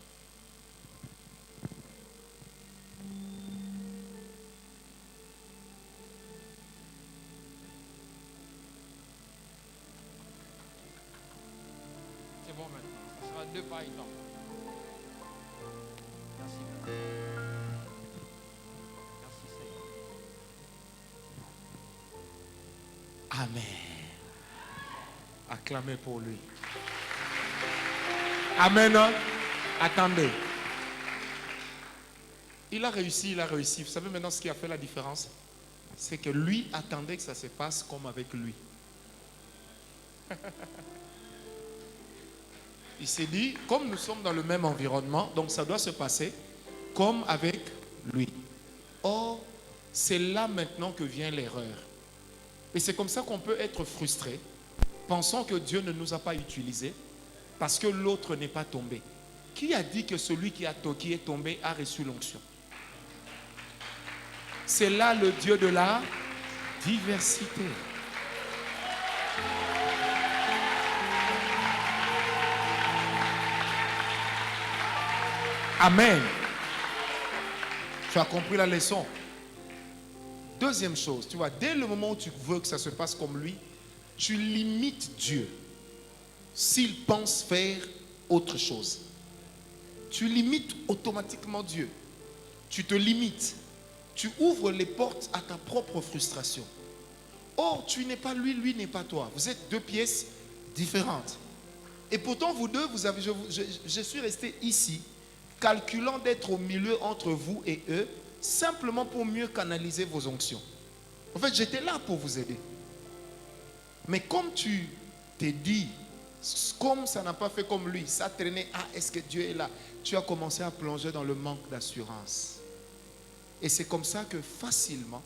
C'est bon maintenant. Ça sera 2 par temps. Merci. Merci Seigneur. Amen. Acclamez pour lui. Amen. Attendez. Il a réussi. Vous savez maintenant ce qui a fait la différence? C'est que lui attendait que ça se passe comme avec lui. Il s'est dit, comme nous sommes dans le même environnement, donc ça doit se passer comme avec lui. Or, c'est là maintenant que vient l'erreur. Et c'est comme ça qu'on peut être frustré, pensant que Dieu ne nous a pas utilisés, parce que l'autre n'est pas tombé. Qui a dit que celui qui est tombé a reçu l'onction? C'est là le Dieu de la diversité. Amen. Tu as compris la leçon. Deuxième chose, tu vois, dès le moment où tu veux que ça se passe comme lui, tu limites Dieu s'il pense faire autre chose. Tu limites automatiquement Dieu. Tu te limites. Tu ouvres les portes à ta propre frustration. Or, tu n'es pas lui, lui n'est pas toi. Vous êtes 2 pièces différentes. Et pourtant, vous deux, je suis resté ici, calculant d'être au milieu entre vous et eux, simplement pour mieux canaliser vos onctions. En fait, j'étais là pour vous aider. Mais comme tu t'es dit, comme ça n'a pas fait comme lui, ça traînait, ah, est-ce que Dieu est là? Tu as commencé à plonger dans le manque d'assurance. Et c'est comme ça que facilement,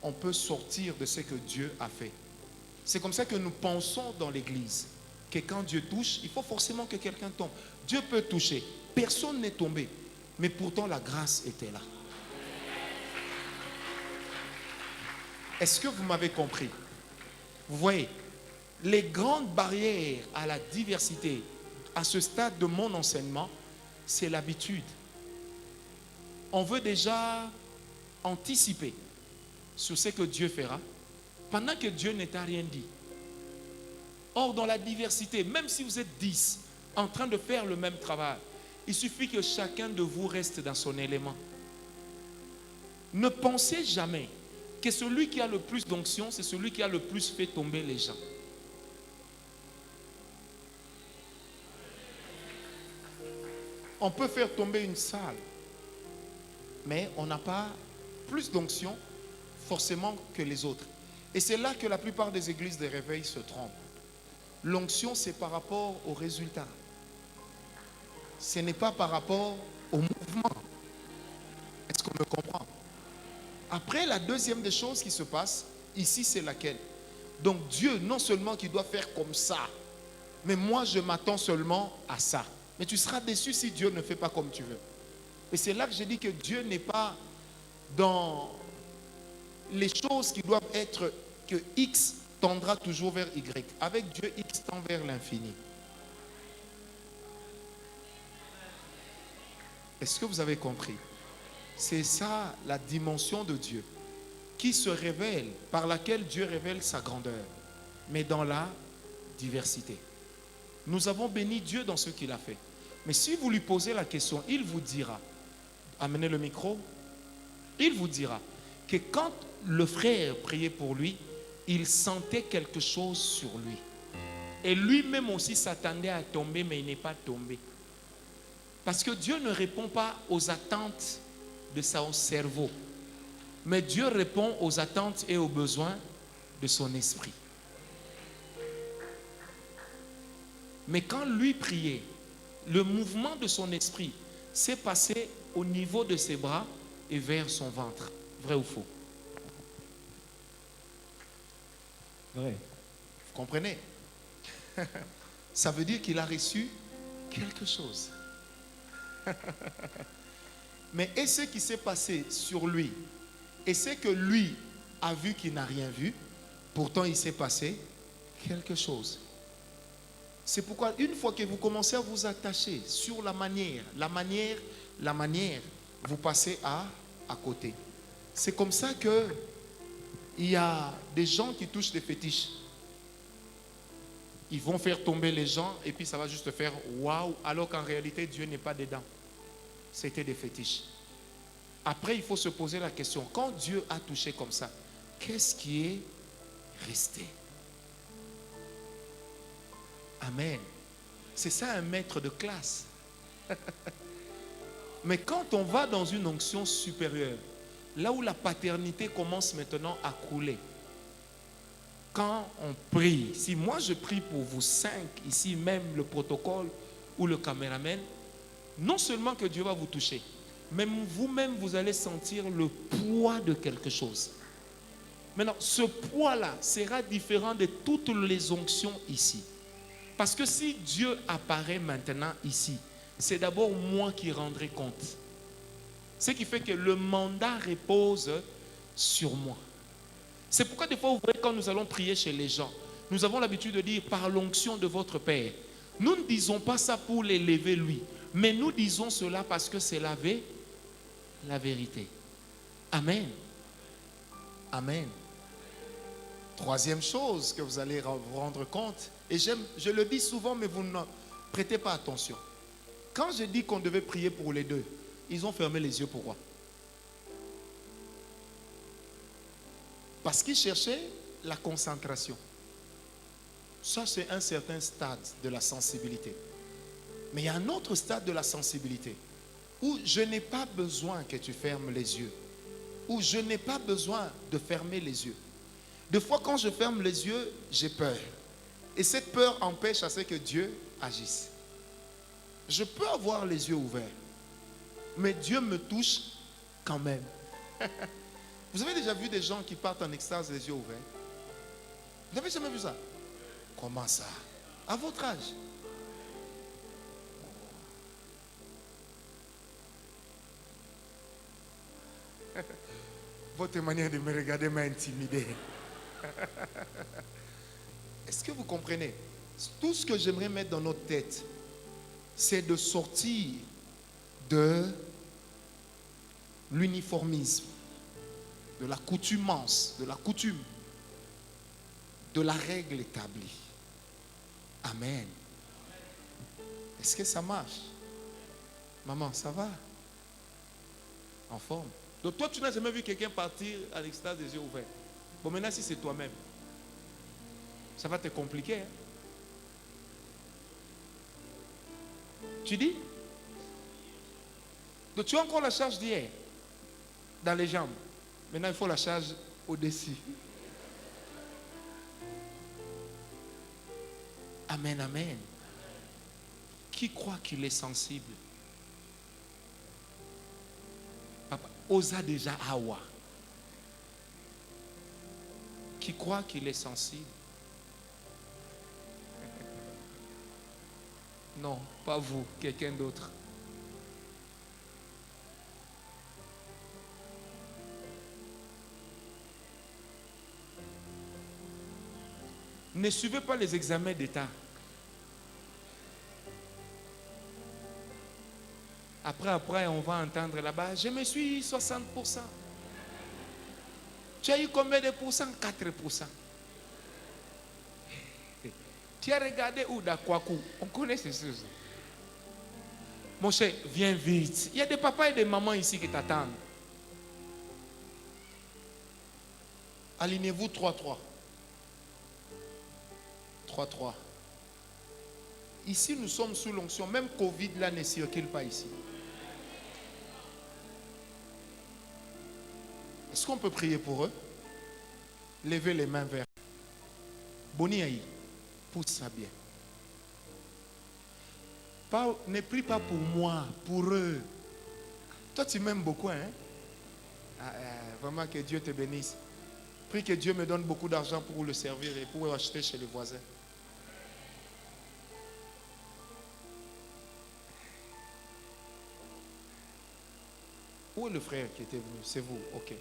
on peut sortir de ce que Dieu a fait. C'est comme ça que nous pensons dans l'église, que quand Dieu touche, il faut forcément que quelqu'un tombe. Dieu peut toucher. Personne n'est tombé. Mais pourtant, la grâce était là. Est-ce que vous m'avez compris? Vous voyez, les grandes barrières à la diversité, à ce stade de mon enseignement, c'est l'habitude. On veut déjà anticiper sur ce que Dieu fera pendant que Dieu ne t'a rien dit. Or, dans la diversité, même si vous êtes 10 en train de faire le même travail, il suffit que chacun de vous reste dans son élément. Ne pensez jamais que celui qui a le plus d'onction, c'est celui qui a le plus fait tomber les gens. On peut faire tomber une salle, mais on n'a pas plus d'onction forcément que les autres. Et c'est là que la plupart des églises de réveil se trompent. L'onction, c'est par rapport au résultat. Ce n'est pas par rapport au mouvement. Est-ce qu'on me comprend? Après, la deuxième des choses qui se passe, ici, c'est laquelle? Donc Dieu, non seulement qu'il doit faire comme ça, mais moi, je m'attends seulement à ça. Mais tu seras déçu si Dieu ne fait pas comme tu veux. Et c'est là que j'ai dit que Dieu n'est pas dans les choses qui doivent être que X tendra toujours vers Y. Avec Dieu, X tend vers l'infini. Est-ce que vous avez compris? C'est ça la dimension de Dieu qui se révèle, par laquelle Dieu révèle sa grandeur, mais dans la diversité. Nous avons béni Dieu dans ce qu'il a fait. Mais si vous lui posez la question, il vous dira, amenez le micro, il vous dira que quand le frère priait pour lui, il sentait quelque chose sur lui. Et lui-même aussi s'attendait à tomber, mais il n'est pas tombé. Parce que Dieu ne répond pas aux attentes de son cerveau, mais Dieu répond aux attentes et aux besoins de son esprit. Mais quand lui priait, le mouvement de son esprit s'est passé au niveau de ses bras et vers son ventre. Vrai ou faux? Vrai. Vous comprenez? Ça veut dire qu'il a reçu quelque chose. Mais et ce qui s'est passé sur lui, et ce que lui a vu qu'il n'a rien vu, pourtant il s'est passé quelque chose. C'est pourquoi une fois que vous commencez à vous attacher sur la manière, vous passez à côté. C'est comme ça que il y a des gens qui touchent des fétiches. Ils vont faire tomber les gens et puis ça va juste faire waouh, alors qu'en réalité Dieu n'est pas dedans. C'était des fétiches. Après, il faut se poser la question, quand Dieu a touché comme ça, qu'est-ce qui est resté? Amen. C'est ça un maître de classe. Mais quand on va dans une onction supérieure, là où la paternité commence maintenant à couler, quand on prie, si moi je prie pour vous 5, ici même le protocole ou le caméraman, non seulement que Dieu va vous toucher, même vous-même vous allez sentir le poids de quelque chose. Maintenant, ce poids-là sera différent de toutes les onctions ici. Parce que si Dieu apparaît maintenant ici, c'est d'abord moi qui rendrai compte. Ce qui fait que le mandat repose sur moi. C'est pourquoi des fois, vous voyez, quand nous allons prier chez les gens, nous avons l'habitude de dire par l'onction de votre Père. Nous ne disons pas ça pour l'élever lui, mais nous disons cela parce que c'est la vérité. Amen. Amen. Troisième chose que vous allez vous rendre compte, et je le dis souvent, mais vous ne prêtez pas attention. Quand je dis qu'on devait prier pour les deux, ils ont fermé les yeux. Pourquoi? Parce qu'ils cherchaient la concentration. Ça, c'est un certain stade de la sensibilité. Mais il y a un autre stade de la sensibilité où je n'ai pas besoin que tu fermes les yeux, où je n'ai pas besoin de fermer les yeux. Des fois, quand je ferme les yeux, j'ai peur. Et cette peur empêche à ce que Dieu agisse. Je peux avoir les yeux ouverts, mais Dieu me touche quand même. Vous avez déjà vu des gens qui partent en extase les yeux ouverts? Vous n'avez jamais vu ça? Comment ça? À votre âge? Votre manière de me regarder m'a intimidé. Est-ce que vous comprenez? Tout ce que j'aimerais mettre dans notre tête, c'est de sortir de l'uniformisme, de la coutumance, de la coutume. de la règle établie. Amen. Est-ce que ça marche? Maman, ça va? En forme. Donc toi, tu n'as jamais vu quelqu'un partir à l'extase des yeux ouverts. Bon, maintenant, si c'est toi-même, ça va te compliquer. Hein? Tu dis? Donc tu as encore la charge d'hier dans les jambes. Maintenant, il faut la charge au-dessus. Amen, amen. Qui croit qu'il est sensible? Papa, osa déjà Awa. Qui croit qu'il est sensible? Non, pas vous, quelqu'un d'autre. Ne suivez pas les examens d'État. Après, on va entendre là-bas, je me suis 60%. Tu as eu combien de pourcents? 4%. Tu as regardé où d'Akwaku? On connaît ces choses. Mon cher, viens vite. Il y a des papas et des mamans ici qui t'attendent. Alignez-vous 3-3. 3-3. Ici, nous sommes sous l'onction. Même Covid, là, ne circule pas ici. Est-ce qu'on peut prier pour eux? Levez les mains vers. Boni Aïe, pousse ça bien. Ne prie pas pour moi, pour eux. Toi, tu m'aimes beaucoup, hein? Vraiment que Dieu te bénisse. Prie que Dieu me donne beaucoup d'argent pour le servir et pour acheter chez les voisins. Où est le frère qui était venu? C'est vous, ok.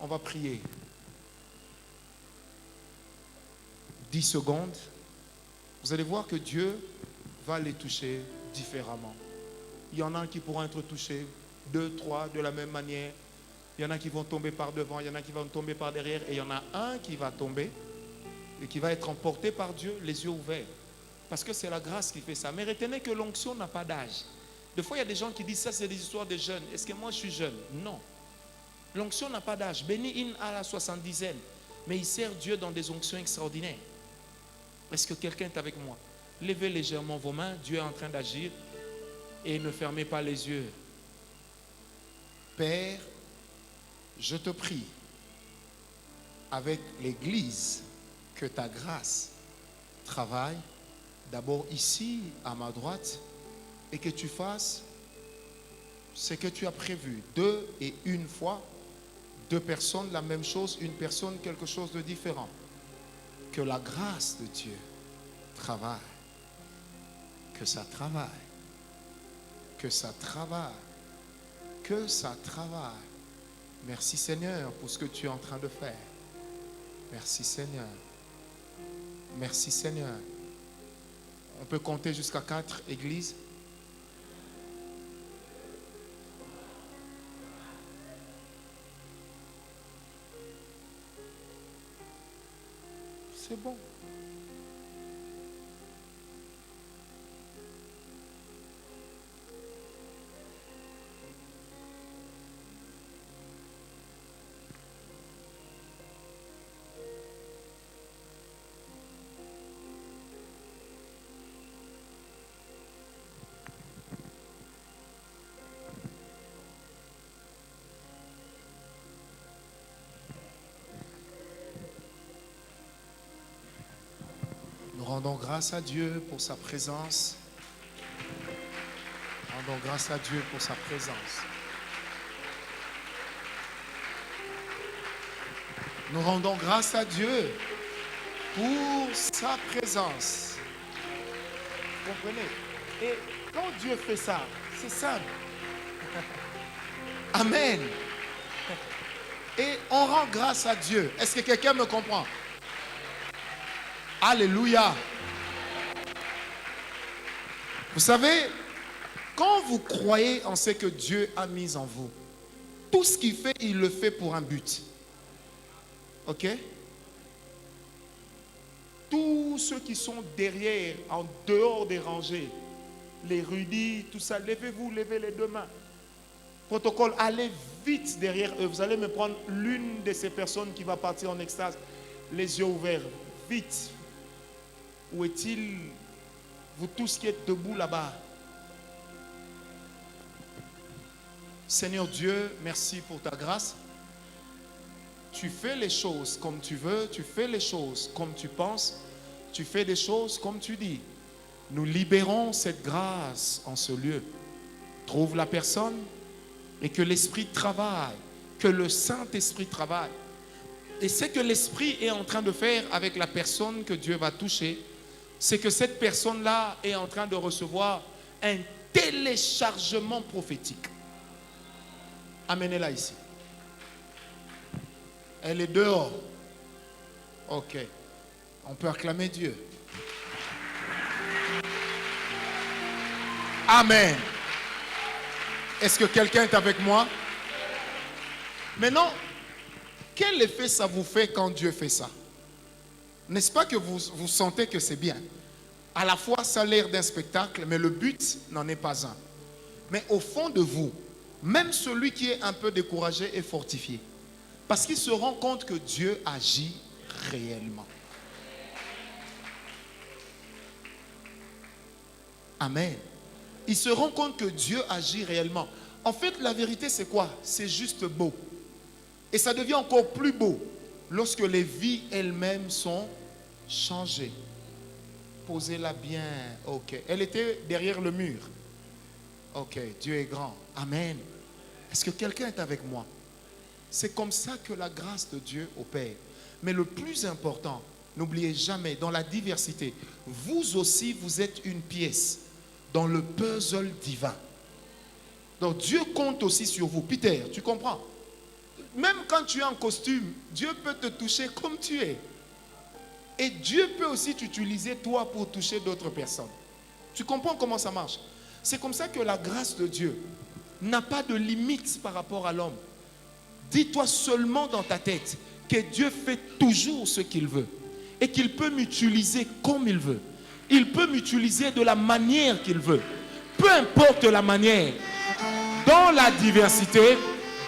On va prier. 10 secondes. Vous allez voir que Dieu va les toucher différemment. Il y en a qui pourront être touchés 2, 3 de la même manière. Il y en a qui vont tomber par devant, il y en a qui vont tomber par derrière. Et il y en a un qui va tomber et qui va être emporté par Dieu, les yeux ouverts. Parce que c'est la grâce qui fait ça. Mais retenez que l'onction n'a pas d'âge. Des fois, il y a des gens qui disent ça, c'est des histoires de jeunes. Est-ce que moi, je suis jeune? Non. L'onction n'a pas d'âge. Béni à la 70e. Mais il sert Dieu dans des onctions extraordinaires. Est-ce que quelqu'un est avec moi? Levez légèrement vos mains. Dieu est en train d'agir. Et ne fermez pas les yeux. Père, je te prie, avec l'Église, que ta grâce travaille d'abord ici, à ma droite, et que tu fasses ce que tu as prévu. 2 et une fois, 2 personnes, la même chose, une personne, quelque chose de différent. Que la grâce de Dieu travaille. Que ça travaille. Que ça travaille. Que ça travaille. Merci Seigneur pour ce que tu es en train de faire. Merci Seigneur. Merci Seigneur. On peut compter jusqu'à 4, Église. C'est bon. Nous rendons grâce à Dieu pour sa présence. Rendons grâce à Dieu pour sa présence. Nous rendons grâce à Dieu pour sa présence. Vous comprenez? Et quand Dieu fait ça, c'est simple. Amen. Et on rend grâce à Dieu. Est-ce que quelqu'un me comprend? Alléluia. Vous savez, quand vous croyez en ce que Dieu a mis en vous, tout ce qu'il fait, il le fait pour un but. Ok? tous ceux qui sont derrière, en dehors des rangées, les rudis, tout ça, levez-vous, levez les deux mains. Protocole, allez vite derrière eux. Vous allez me prendre l'une de ces personnes qui va partir en extase, les yeux ouverts. Vite. Où est-il, vous tous qui êtes debout là-bas? Seigneur Dieu, merci pour ta grâce. Tu fais les choses comme tu veux, tu fais les choses comme tu penses, tu fais des choses comme tu dis. Nous libérons cette grâce en ce lieu. Trouve la personne et que l'Esprit travaille, que le Saint-Esprit travaille. Et ce que l'Esprit est en train de faire avec la personne que Dieu va toucher, c'est que cette personne-là est en train de recevoir un téléchargement prophétique. Amenez-la ici. Elle est dehors. Ok. On peut acclamer Dieu. Amen. Est-ce que quelqu'un est avec moi? Maintenant, quel effet ça vous fait quand Dieu fait ça? N'est-ce pas que vous sentez que c'est bien? À la fois, ça a l'air d'un spectacle, mais le but n'en est pas un. Mais au fond de vous, même celui qui est un peu découragé est fortifié. Parce qu'il se rend compte que Dieu agit réellement. Amen. Il se rend compte que Dieu agit réellement. En fait, la vérité, c'est quoi? C'est juste beau. Et ça devient encore plus beau lorsque les vies elles-mêmes sont changées. Posez-la bien. Ok. Elle était derrière le mur. Ok. Dieu est grand. Amen. Est-ce que quelqu'un est avec moi? C'est comme ça que la grâce de Dieu opère. Mais le plus important, n'oubliez jamais, dans la diversité, vous aussi, vous êtes une pièce dans le puzzle divin. Donc Dieu compte aussi sur vous. Peter, tu comprends? Même quand tu es en costume, Dieu peut te toucher comme tu es. Et Dieu peut aussi t'utiliser toi pour toucher d'autres personnes. Tu comprends comment ça marche? C'est comme ça que la grâce de Dieu n'a pas de limite par rapport à l'homme. Dis-toi seulement dans ta tête que Dieu fait toujours ce qu'il veut et qu'il peut m'utiliser comme il veut. Il peut m'utiliser de la manière qu'il veut. Peu importe la manière. Dans la diversité,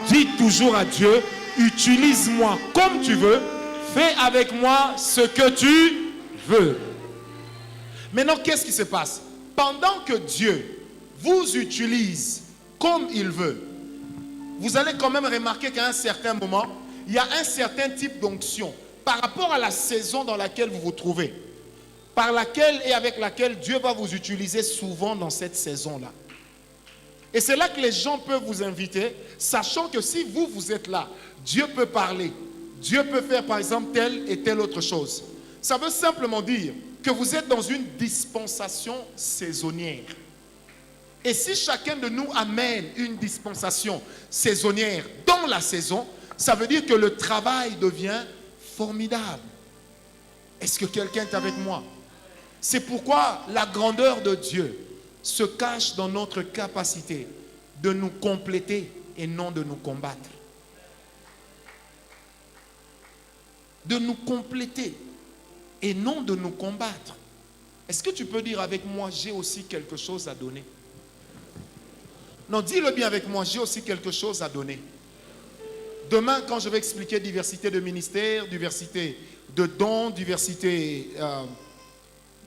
dis toujours à Dieu, utilise-moi comme tu veux, fais avec moi ce que tu veux. Maintenant, qu'est-ce qui se passe? Pendant que Dieu vous utilise comme il veut, vous allez quand même remarquer qu'à un certain moment, il y a un certain type d'onction par rapport à la saison dans laquelle vous vous trouvez, par laquelle et avec laquelle Dieu va vous utiliser souvent dans cette saison-là. Et c'est là que les gens peuvent vous inviter, sachant que si vous êtes là, Dieu peut parler. Dieu peut faire par exemple telle et telle autre chose. Ça veut simplement dire que vous êtes dans une dispensation saisonnière. Et si chacun de nous amène une dispensation saisonnière dans la saison, ça veut dire que le travail devient formidable. Est-ce que quelqu'un est avec moi? C'est pourquoi la grandeur de Dieu se cache dans notre capacité de nous compléter et non de nous combattre. De nous compléter et non de nous combattre. Est-ce que tu peux dire avec moi, j'ai aussi quelque chose à donner? Non, dis-le bien avec moi, j'ai aussi quelque chose à donner. Demain, quand je vais expliquer diversité de ministères, diversité de dons, diversité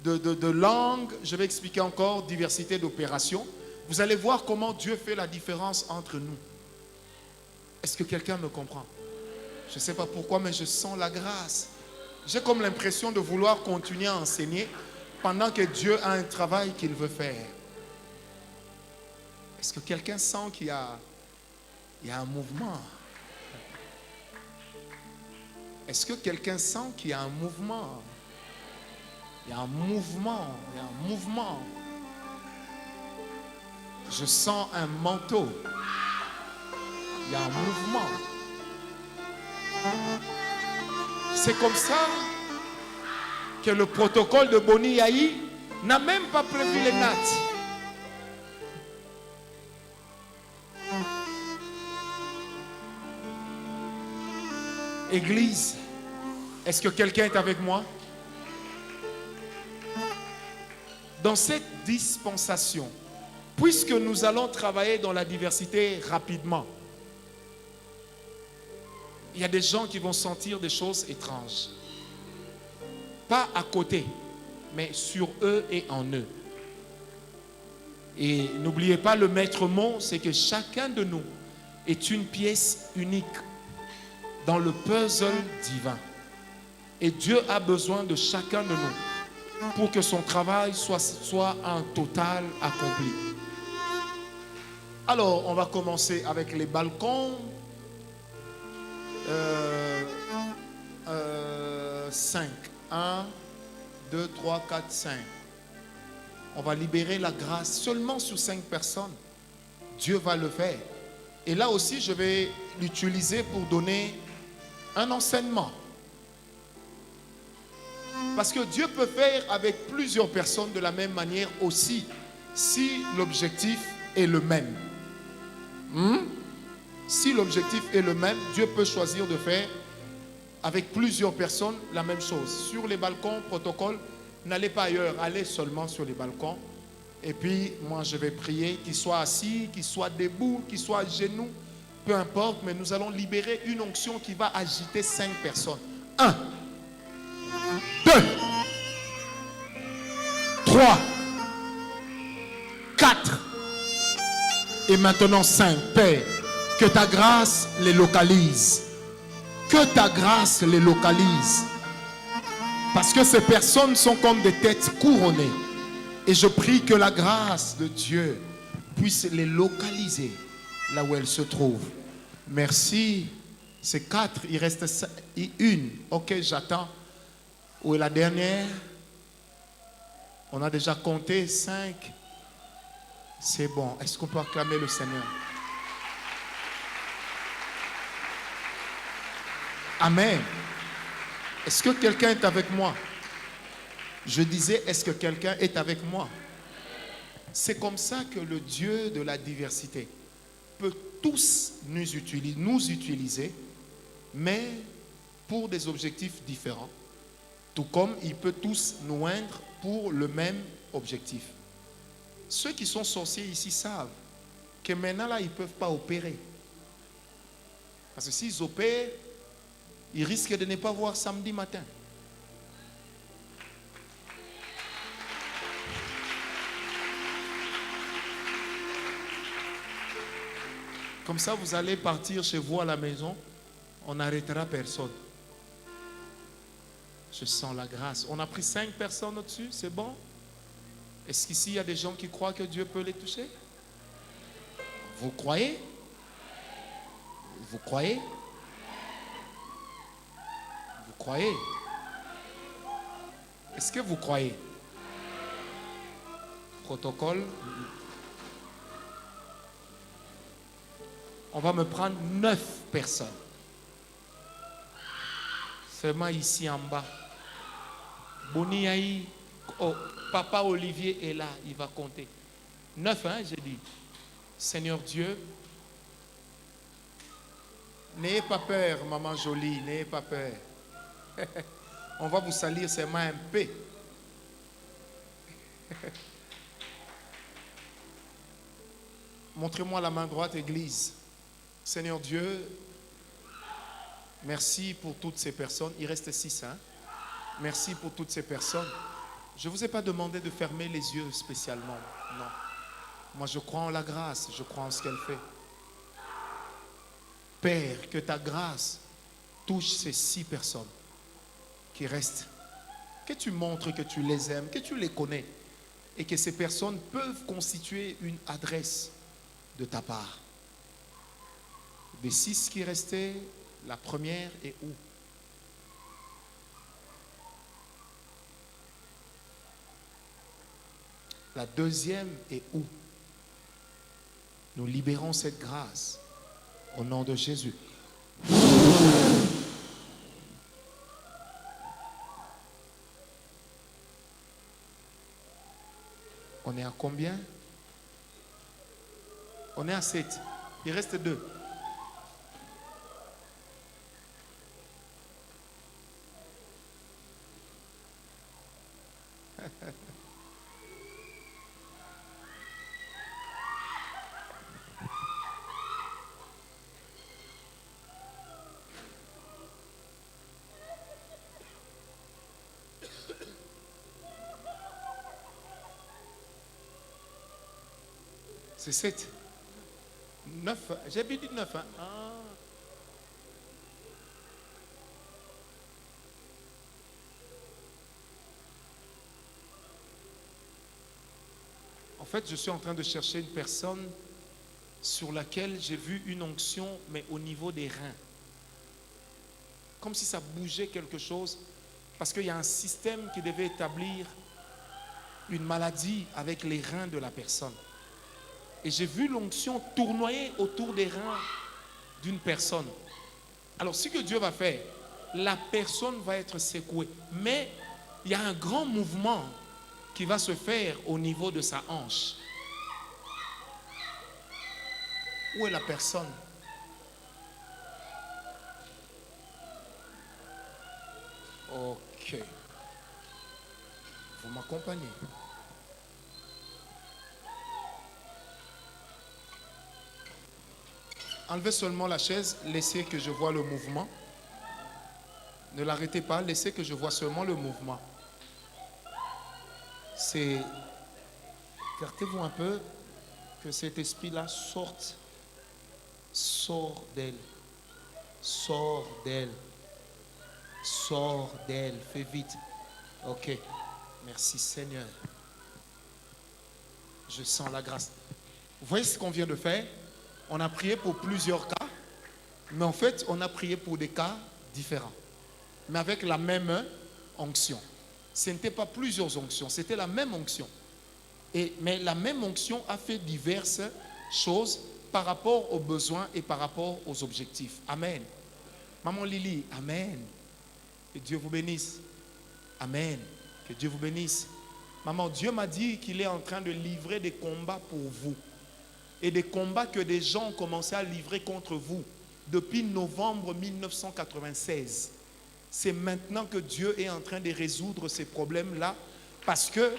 de langues, je vais expliquer encore diversité d'opérations. Vous allez voir comment Dieu fait la différence entre nous. Est-ce que quelqu'un me comprend? Je ne sais pas pourquoi, mais je sens la grâce. J'ai comme l'impression de vouloir continuer à enseigner pendant que Dieu a un travail qu'il veut faire. Est-ce que quelqu'un sent qu'il y a un mouvement? Est-ce que quelqu'un sent qu'il y a un mouvement? Il y a un mouvement, il y a un mouvement. Je sens un manteau. Il y a un mouvement. C'est comme ça que le protocole de Boni Yahi n'a même pas prévu les nattes. Église, est-ce que quelqu'un est avec moi? dans cette dispensation, puisque nous allons travailler dans la diversité rapidement, il y a des gens qui vont sentir des choses étranges. Pas à côté, mais sur eux et en eux. Et n'oubliez pas, le maître mot, c'est que chacun de nous est une pièce unique dans le puzzle divin. Et Dieu a besoin de chacun de nous pour que son travail soit un total accompli. Alors, on va commencer avec les balcons. 5. 1, 2, 3, 4, 5. On va libérer la grâce seulement sur 5 personnes. Dieu va le faire. Et là aussi, je vais l'utiliser pour donner un enseignement. Parce que Dieu peut faire avec plusieurs personnes de la même manière aussi, si l'objectif est le même. Si l'objectif est le même, Dieu peut choisir de faire avec plusieurs personnes la même chose. Sur les balcons, protocole, n'allez pas ailleurs, allez seulement sur les balcons. Et puis, moi, je vais prier, qu'il soit assis, qu'il soit debout, qu'il soit à genoux, peu importe, mais nous allons libérer une onction qui va agiter 5 personnes. 1, 2, 3, 4, et maintenant 5. Père, que ta grâce les localise. Que ta grâce les localise. Parce que ces personnes sont comme des têtes couronnées. Et je prie que la grâce de Dieu puisse les localiser là où elles se trouvent. Merci. C'est 4. Il reste 1. Ok, j'attends. Où est la dernière? On a déjà compté 5. C'est bon. Est-ce qu'on peut acclamer le Seigneur? Amen. Est-ce que quelqu'un est avec moi? Je disais, est-ce que quelqu'un est avec moi? C'est comme ça que le Dieu de la diversité peut tous nous utiliser, mais pour des objectifs différents. Tout comme il peut tous nous joindre pour le même objectif. Ceux qui sont sorciers ici savent que maintenant là, ils ne peuvent pas opérer. Parce que s'ils opèrent, ils risquent de ne pas voir samedi matin. Comme ça, vous allez partir chez vous à la maison, on n'arrêtera personne. Je sens la grâce. On a pris 5 personnes au-dessus, c'est bon? Est-ce qu'ici, il y a des gens qui croient que Dieu peut les toucher? Vous croyez? Vous croyez? Vous croyez? Est-ce que vous croyez? Protocole. On va me prendre 9 personnes. Seulement ici en bas. Boniaï, oh, Papa Olivier est là, il va compter. 9, hein, j'ai dit. Seigneur Dieu, n'ayez pas peur, maman jolie, n'ayez pas peur. On va vous salir ses mains un peu. Montrez-moi la main droite, Église. Seigneur Dieu, merci pour toutes ces personnes. Il reste 6, hein? Merci pour toutes ces personnes. Je ne vous ai pas demandé de fermer les yeux spécialement. Non. Moi, je crois en la grâce. Je crois en ce qu'elle fait. Père, que ta grâce touche ces 6 personnes qui restent. Que tu montres que tu les aimes, que tu les connais. Et que ces personnes peuvent constituer une adresse de ta part. Des 6 qui restaient, la première est où? La deuxième est où? Nous libérons cette grâce au nom de Jésus. On est à combien? On est à 7. Il reste 2. C'est 7. 9. J'ai bien dit 9. Hein? Ah. En fait, je suis en train de chercher une personne sur laquelle j'ai vu une onction, mais au niveau des reins. Comme si ça bougeait quelque chose, parce qu'il y a un système qui devait établir une maladie avec les reins de la personne. Et j'ai vu l'onction tournoyer autour des reins d'une personne. Alors, ce que Dieu va faire, la personne va être secouée. Mais il y a un grand mouvement qui va se faire au niveau de sa hanche. Où est la personne? Ok. Vous m'accompagnez. Enlevez seulement la chaise, laissez que je vois le mouvement. Ne l'arrêtez pas, laissez que je vois seulement le mouvement. C'est... Écartez-vous un peu, que cet esprit-là sorte. Sors d'elle. Sors d'elle. Sors d'elle. Fais vite. Ok. Merci Seigneur. Je sens la grâce. Vous voyez ce qu'on vient de faire? On a prié pour plusieurs cas, mais en fait, on a prié pour des cas différents, mais avec la même onction. Ce n'était pas plusieurs onctions, c'était la même onction. Mais la même onction a fait diverses choses par rapport aux besoins et par rapport aux objectifs. Amen. Maman Lily, amen. Que Dieu vous bénisse. Amen. Que Dieu vous bénisse. Maman, Dieu m'a dit qu'il est en train de livrer des combats pour vous. Et des combats que des gens ont commencé à livrer contre vous depuis novembre 1996. C'est maintenant que Dieu est en train de résoudre ces problèmes-là parce que...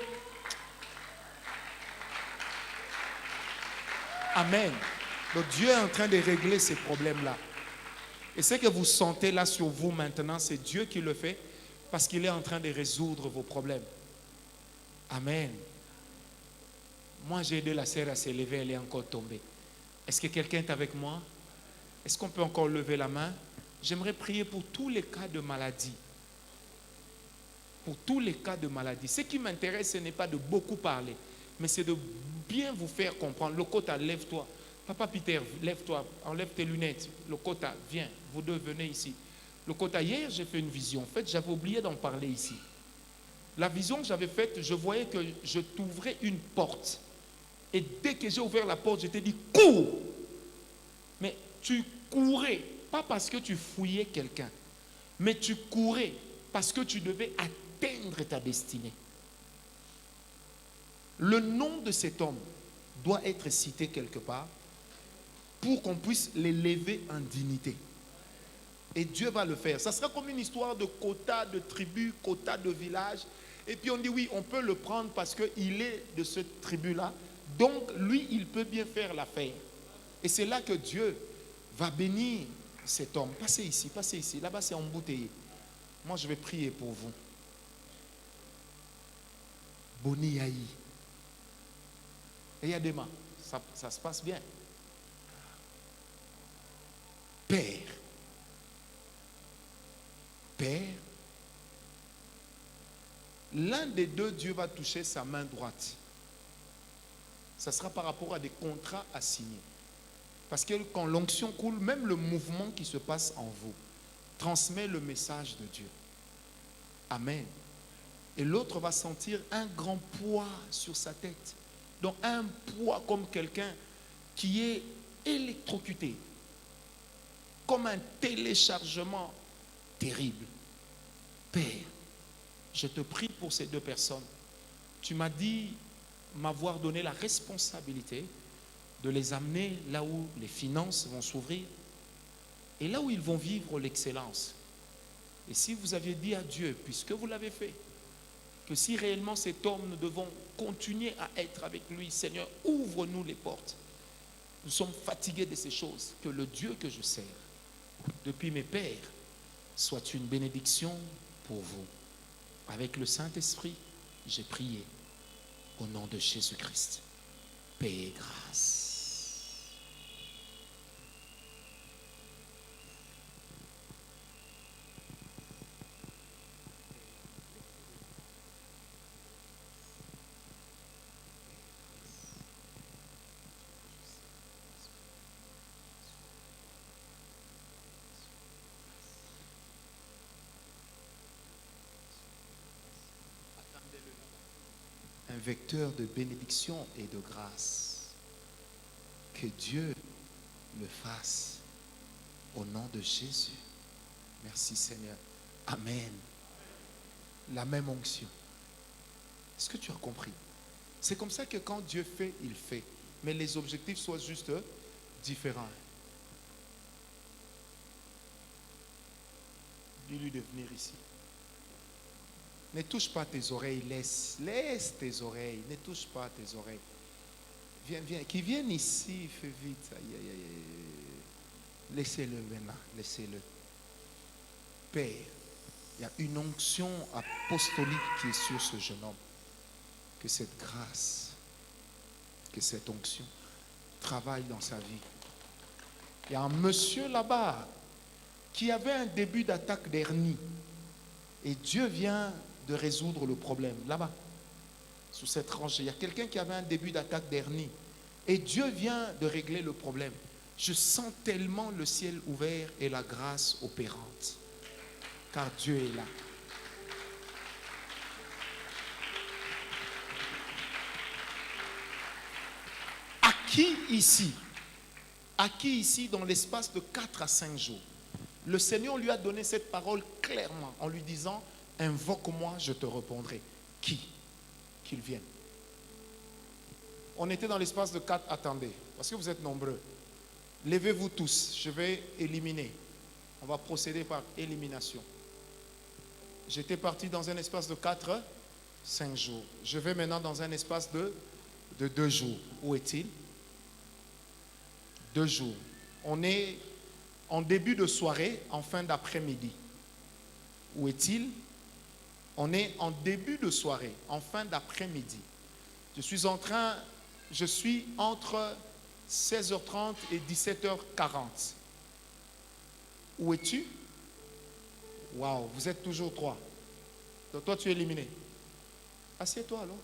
Amen. Donc Dieu est en train de régler ces problèmes-là. Et ce que vous sentez là sur vous maintenant, c'est Dieu qui le fait parce qu'il est en train de résoudre vos problèmes. Amen. Moi, j'ai aidé la sœur à s'élever, elle est encore tombée. Est-ce que quelqu'un est avec moi? Est-ce qu'on peut encore lever la main? J'aimerais prier pour tous les cas de maladie. Pour tous les cas de maladie. Ce qui m'intéresse, ce n'est pas de beaucoup parler, mais c'est de bien vous faire comprendre. Lokota, lève-toi. Papa Peter, lève-toi, enlève tes lunettes. Lokota, viens, vous deux venez ici. Lokota, hier, j'ai fait une vision. En fait, j'avais oublié d'en parler ici. La vision que j'avais faite, je voyais que je t'ouvrais une porte. Et dès que j'ai ouvert la porte, je t'ai dit, cours. Mais tu courais, pas parce que tu fouillais quelqu'un, mais tu courais parce que tu devais atteindre ta destinée. Le nom de cet homme doit être cité quelque part pour qu'on puisse l'élever en dignité. Et Dieu va le faire. Ça sera comme une histoire de quota de tribu, quota de village. Et puis on dit oui, on peut le prendre parce qu'il est de cette tribu-là. Donc, lui, il peut bien faire l'affaire. Et c'est là que Dieu va bénir cet homme. Passez ici, passez ici. Là-bas, c'est embouteillé. Moi, je vais prier pour vous. Boni Yahi. Et Yadema, ça se passe bien. Père. Père. L'un des deux, Dieu va toucher sa main droite. Ça sera par rapport à des contrats à signer. Parce que quand l'onction coule, même le mouvement qui se passe en vous transmet le message de Dieu. Amen. Et l'autre va sentir un grand poids sur sa tête. Donc un poids comme quelqu'un qui est électrocuté. Comme un téléchargement terrible. Père, je te prie pour ces deux personnes. Tu m'as dit m'avoir donné la responsabilité de les amener là où les finances vont s'ouvrir et là où ils vont vivre l'excellence. Et si vous aviez dit à Dieu, puisque vous l'avez fait, que si réellement cet homme, nous devons continuer à être avec lui, Seigneur, ouvre-nous les portes. Nous sommes fatigués de ces choses. Que le Dieu que je sers, depuis mes pères, soit une bénédiction pour vous. Avec le Saint-Esprit, j'ai prié au nom de Jésus-Christ. paix et grâce. Un vecteur de bénédiction et de grâce. Que Dieu le fasse au nom de Jésus. Merci Seigneur. Amen. La même onction. Est-ce que tu as compris? C'est comme ça que quand Dieu fait, il fait. Mais les objectifs soient juste différents. Dis-lui de venir ici. Ne touche pas tes oreilles, laisse tes oreilles, ne touche pas tes oreilles. Viens, qui vienne ici, fais vite. Aïe, aïe, aïe. Laissez-le maintenant, laissez-le. Père, il y a une onction apostolique qui est sur ce jeune homme. Que cette grâce, que cette onction travaille dans sa vie. Il y a un monsieur là-bas qui avait un début d'attaque d'hernie. Et Dieu vient de résoudre le problème. Là-bas, sous cette rangée, il y a quelqu'un qui avait un début d'attaque d'hernie. Et Dieu vient de régler le problème. Je sens tellement le ciel ouvert et la grâce opérante. Car Dieu est là. À qui ici, dans l'espace de 4 à 5 jours, le Seigneur lui a donné cette parole clairement en lui disant, invoque-moi, je te répondrai. Qui? Qu'il vienne. On était dans l'espace de 4, attendez, parce que vous êtes nombreux. Levez-vous tous, je vais éliminer. On va procéder par élimination. J'étais parti dans un espace de 4, 5 jours. Je vais maintenant dans un espace de 2 jours. Où est-il? 2 jours. On est en début de soirée, en fin d'après-midi. Où est-il? On est en début de soirée, en fin d'après-midi. Je suis entre 16h30 et 17h40. Où es-tu? Waouh, vous êtes toujours 3. Donc toi, tu es éliminé. Assieds-toi alors.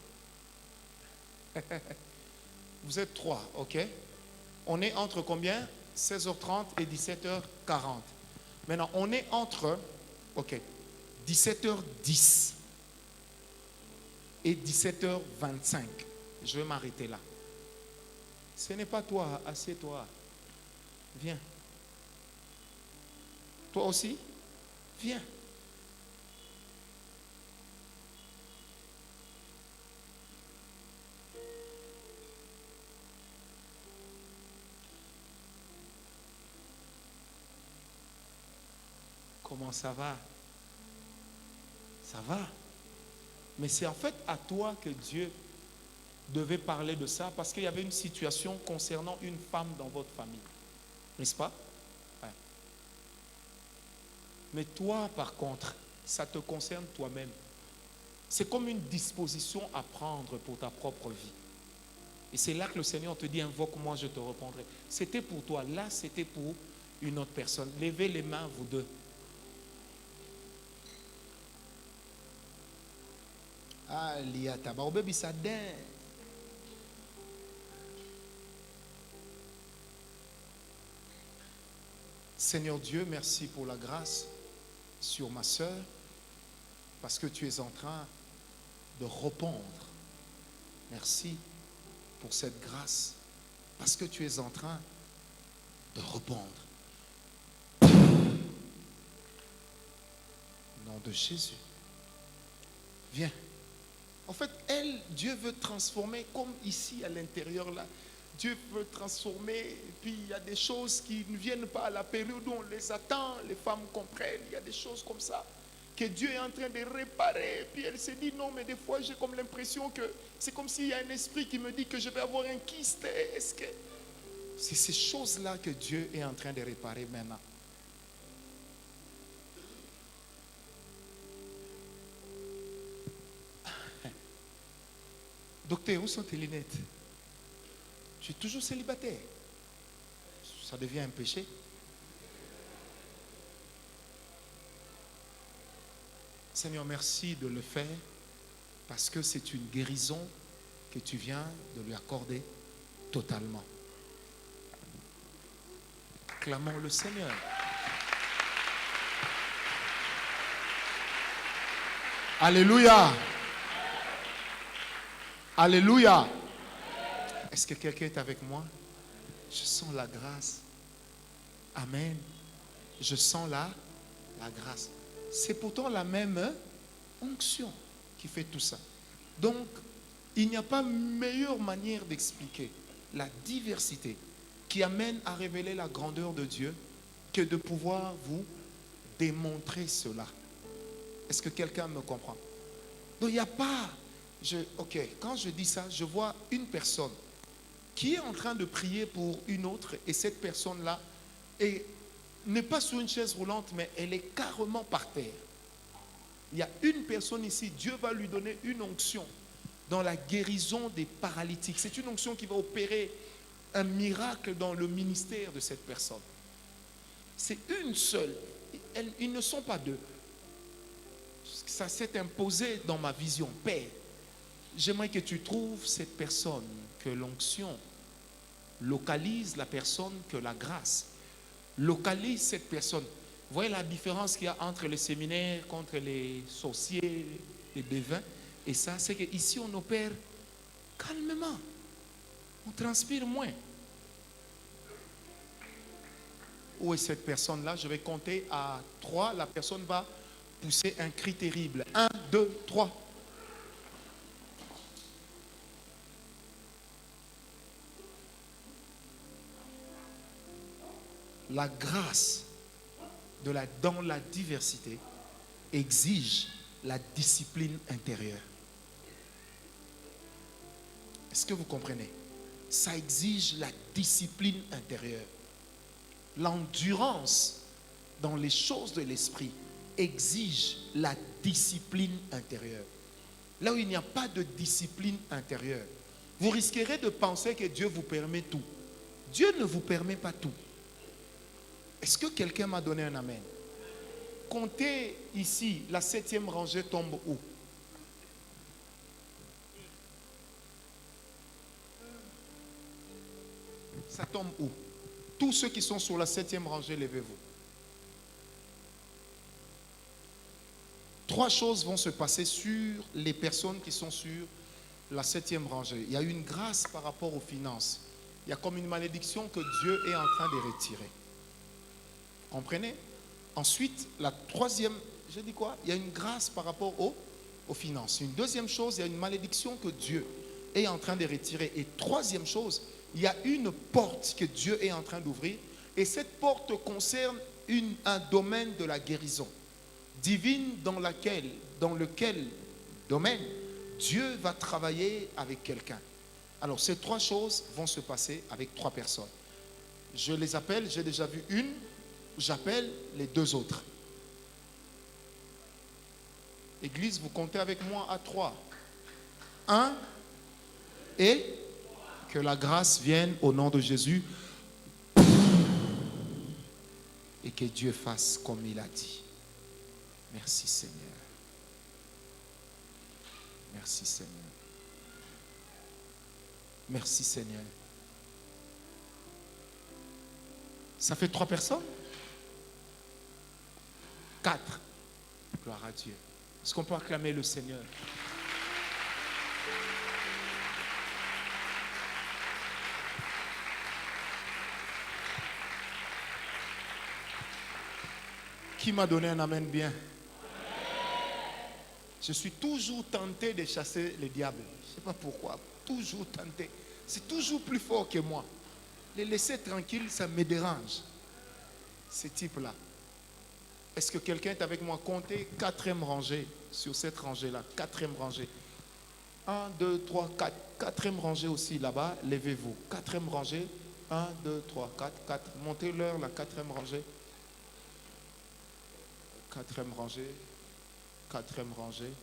Vous êtes 3, ok? On est entre combien? 16h30 et 17h40. Maintenant, on est entre, ok, 17h10 et 17h25. Je vais m'arrêter là. Ce n'est pas toi, assieds-toi. Viens. Toi aussi? Viens. Comment ça va? Ça va. Mais c'est en fait à toi que Dieu devait parler de ça parce qu'il y avait une situation concernant une femme dans votre famille. N'est-ce pas? Ouais. Mais toi, par contre, ça te concerne toi-même. C'est comme une disposition à prendre pour ta propre vie. Et c'est là que le Seigneur te dit, invoque-moi, je te répondrai. C'était pour toi. Là, c'était pour une autre personne. Levez les mains, vous deux. Ah, liata, ba obebi sa den. Seigneur Dieu, merci pour la grâce sur ma sœur, parce que tu es en train de répondre. Merci pour cette grâce, parce que tu es en train de répondre. Au nom de Jésus. Viens. En fait, Dieu veut transformer comme ici à l'intérieur là. Dieu veut transformer, et puis il y a des choses qui ne viennent pas à la période où on les attend, les femmes comprennent, il y a des choses comme ça que Dieu est en train de réparer. Et puis elle se dit non, mais des fois j'ai comme l'impression que c'est comme s'il y a un esprit qui me dit que je vais avoir un kyste. Est-ce que c'est ces choses-là que Dieu est en train de réparer maintenant? Docteur, où sont tes lunettes? Tu es toujours célibataire. Ça devient un péché. Seigneur, merci de le faire parce que c'est une guérison que tu viens de lui accorder totalement. Clamons le Seigneur. Alléluia. Alléluia. Est-ce que quelqu'un est avec moi? Je sens la grâce. Amen. Je sens la grâce. C'est pourtant la même onction qui fait tout ça. Donc, il n'y a pas meilleure manière d'expliquer la diversité qui amène à révéler la grandeur de Dieu que de pouvoir vous démontrer cela. Est-ce que quelqu'un me comprend? Donc, il n'y a pas... ok, quand je dis ça, je vois une personne qui est en train de prier pour une autre et cette personne-là n'est pas sur une chaise roulante, mais elle est carrément par terre. Il y a une personne ici, Dieu va lui donner une onction dans la guérison des paralytiques. C'est une onction qui va opérer un miracle dans le ministère de cette personne. C'est une seule. Ils ne sont pas deux. Ça s'est imposé dans ma vision. Père, j'aimerais que tu trouves cette personne, que l'onction localise la personne, que la grâce localise cette personne. Vous voyez la différence qu'il y a entre les séminaires, contre les sorciers, les devins. Et ça, c'est qu'ici, on opère calmement. On transpire moins. Où est cette personne-là? Je vais compter à 3. La personne va pousser un cri terrible. 1, 2, 3. La grâce dans la diversité exige la discipline intérieure. Est-ce que vous comprenez? Ça exige la discipline intérieure. L'endurance dans les choses de l'esprit exige la discipline intérieure. Là où il n'y a pas de discipline intérieure, vous risquerez de penser que Dieu vous permet tout. Dieu ne vous permet pas tout. Est-ce que quelqu'un m'a donné un amen? Comptez ici, la 7e rangée tombe où? Ça tombe où? Tous ceux qui sont sur la 7e rangée, levez-vous. 3 choses vont se passer sur les personnes qui sont sur la 7e rangée. Il y a une grâce par rapport aux finances. Il y a comme une malédiction que Dieu est en train de retirer. Comprenez? Ensuite, la 3e, j'ai dit quoi? Il y a une grâce par rapport aux finances. Une deuxième chose, il y a une malédiction que Dieu est en train de retirer. Et 3e chose, il y a une porte que Dieu est en train d'ouvrir. Et cette porte concerne un domaine de la guérison divine dans lequel domaine Dieu va travailler avec quelqu'un. Alors, ces 3 choses vont se passer avec 3 personnes. Je les appelle, j'ai déjà vu une. J'appelle les 2 autres. Église, vous comptez avec moi à 3. 1 et que la grâce vienne au nom de Jésus et que Dieu fasse comme il a dit. Merci Seigneur. Merci Seigneur. Merci Seigneur. Ça fait 3 personnes? 4. Gloire à Dieu. Est-ce qu'on peut acclamer le Seigneur? Qui m'a donné un amen bien? Je suis toujours tenté de chasser le diable. Je ne sais pas pourquoi. Toujours tenté. C'est toujours plus fort que moi. Les laisser tranquilles, ça me dérange. Ces types-là. Est-ce que quelqu'un est avec moi? Comptez 4e rangée sur cette rangée-là. 4e rangée. 1, 2, 3, 4. 4e rangée aussi là-bas. Levez-vous. 4e rangée. 1, 2, 3, 4. 4. Montez-leur la 4e rangée. 4e rangée. 4e rangée.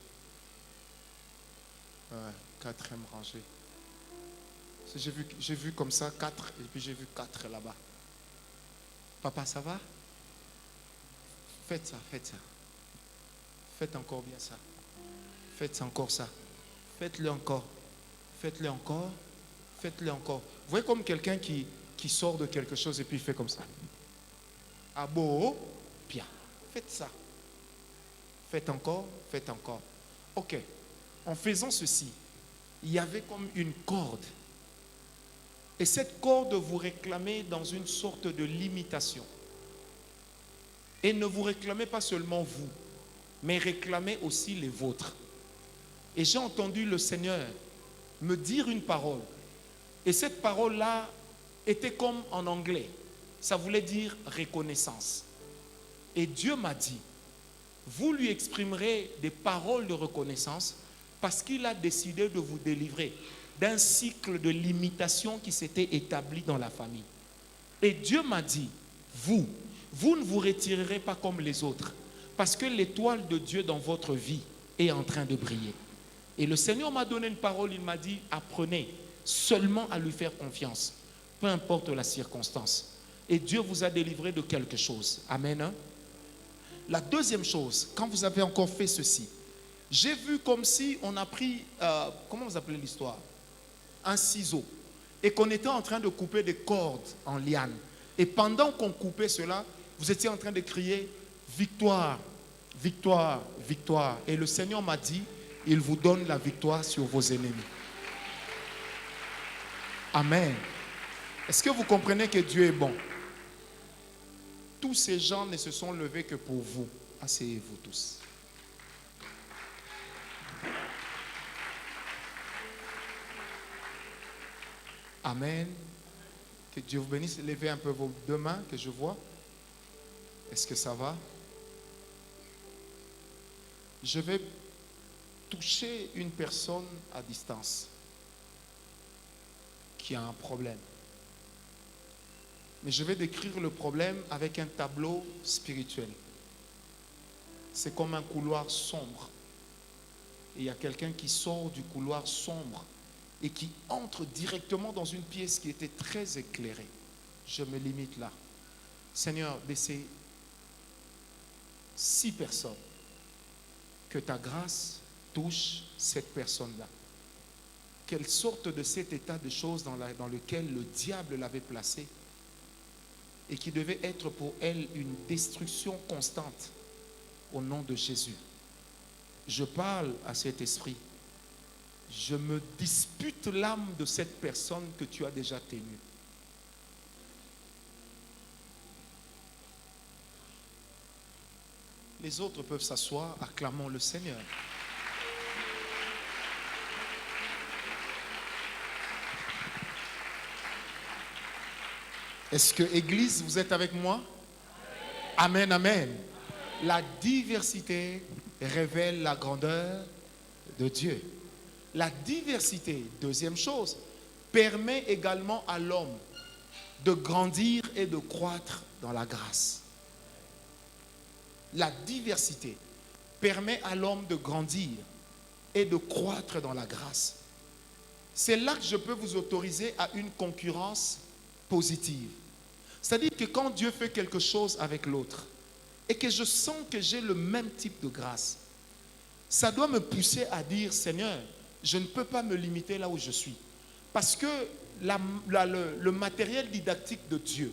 4e rangée. J'ai vu comme ça 4 et puis j'ai vu 4 là-bas. Papa, ça va? Faites ça, faites ça. Faites encore bien ça. Faites encore ça. Faites-le encore. Faites-le encore. Faites-le encore. Vous voyez comme quelqu'un qui sort de quelque chose et puis il fait comme ça. Ah bon? Bien. Faites ça. Faites encore, faites encore. Ok. En faisant ceci, il y avait comme une corde. Et cette corde vous réclamait dans une sorte de limitation. Et ne vous réclamez pas seulement vous, mais réclamez aussi les vôtres. Et j'ai entendu le Seigneur me dire une parole. Et cette parole-là était comme en anglais. Ça voulait dire reconnaissance. Et Dieu m'a dit, vous lui exprimerez des paroles de reconnaissance parce qu'il a décidé de vous délivrer d'un cycle de limitation qui s'était établi dans la famille. Et Dieu m'a dit, vous ne vous retirerez pas comme les autres parce que l'étoile de Dieu dans votre vie est en train de briller. Et le Seigneur m'a donné une parole, il m'a dit, apprenez seulement à lui faire confiance, peu importe la circonstance. Et Dieu vous a délivré de quelque chose. Amen. Hein? La deuxième chose, quand vous avez encore fait ceci, j'ai vu comme si on a pris, comment vous appelez l'histoire? Un ciseau. Et qu'on était en train de couper des cordes en liane. Et pendant qu'on coupait cela, vous étiez en train de crier, victoire, victoire, victoire. Et le Seigneur m'a dit, il vous donne la victoire sur vos ennemis. Amen. Est-ce que vous comprenez que Dieu est bon? Tous ces gens ne se sont levés que pour vous. Asseyez-vous tous. Amen. Que Dieu vous bénisse. Levez un peu vos deux mains que je vois. Est-ce que ça va? Je vais toucher une personne à distance qui a un problème. Mais je vais décrire le problème avec un tableau spirituel. C'est comme un couloir sombre. Et il y a quelqu'un qui sort du couloir sombre et qui entre directement dans une pièce qui était très éclairée. Je me limite là. Seigneur, de ces 6 personnes, que ta grâce touche cette personne-là. Qu'elle sorte de cet état de choses dans lequel le diable l'avait placée et qui devait être pour elle une destruction constante au nom de Jésus. Je parle à cet esprit. Je me dispute l'âme de cette personne que tu as déjà tenue. Les autres peuvent s'asseoir, acclamons le Seigneur. Est-ce que, Église, vous êtes avec moi? Amen, amen. La diversité révèle la grandeur de Dieu. La diversité, deuxième chose, permet également à l'homme de grandir et de croître dans la grâce. La diversité permet à l'homme de grandir et de croître dans la grâce. C'est là que je peux vous autoriser à une concurrence positive. C'est-à-dire que quand Dieu fait quelque chose avec l'autre et que je sens que j'ai le même type de grâce, ça doit me pousser à dire, Seigneur, je ne peux pas me limiter là où je suis. Parce que le matériel didactique de Dieu,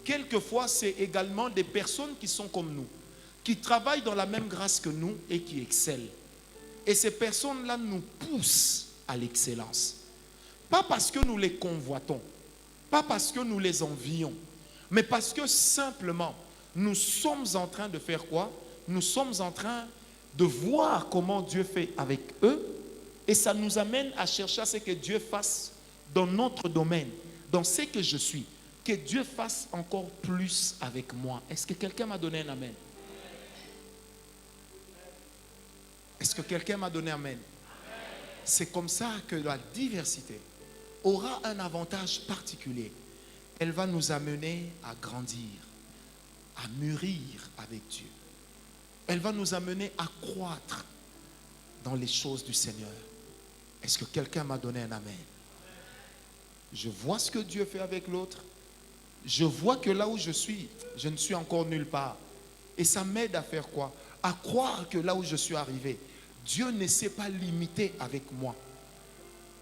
quelquefois, c'est également des personnes qui sont comme nous, qui travaillent dans la même grâce que nous et qui excellent. Et ces personnes-là nous poussent à l'excellence. Pas parce que nous les convoitons, pas parce que nous les envions, mais parce que simplement, nous sommes en train de faire quoi? Nous sommes en train de voir comment Dieu fait avec eux, et ça nous amène à chercher à ce que Dieu fasse dans notre domaine, dans ce que je suis, que Dieu fasse encore plus avec moi. Est-ce que quelqu'un m'a donné un amen? Est-ce que quelqu'un m'a donné un amen? C'est comme ça que la diversité aura un avantage particulier. Elle va nous amener à grandir, à mûrir avec Dieu. Elle va nous amener à croître dans les choses du Seigneur. Est-ce que quelqu'un m'a donné un amen? Je vois ce que Dieu fait avec l'autre. Je vois que là où je suis, je ne suis encore nulle part. Et ça m'aide à faire quoi? À croire que là où je suis arrivé, Dieu ne s'est pas limité avec moi.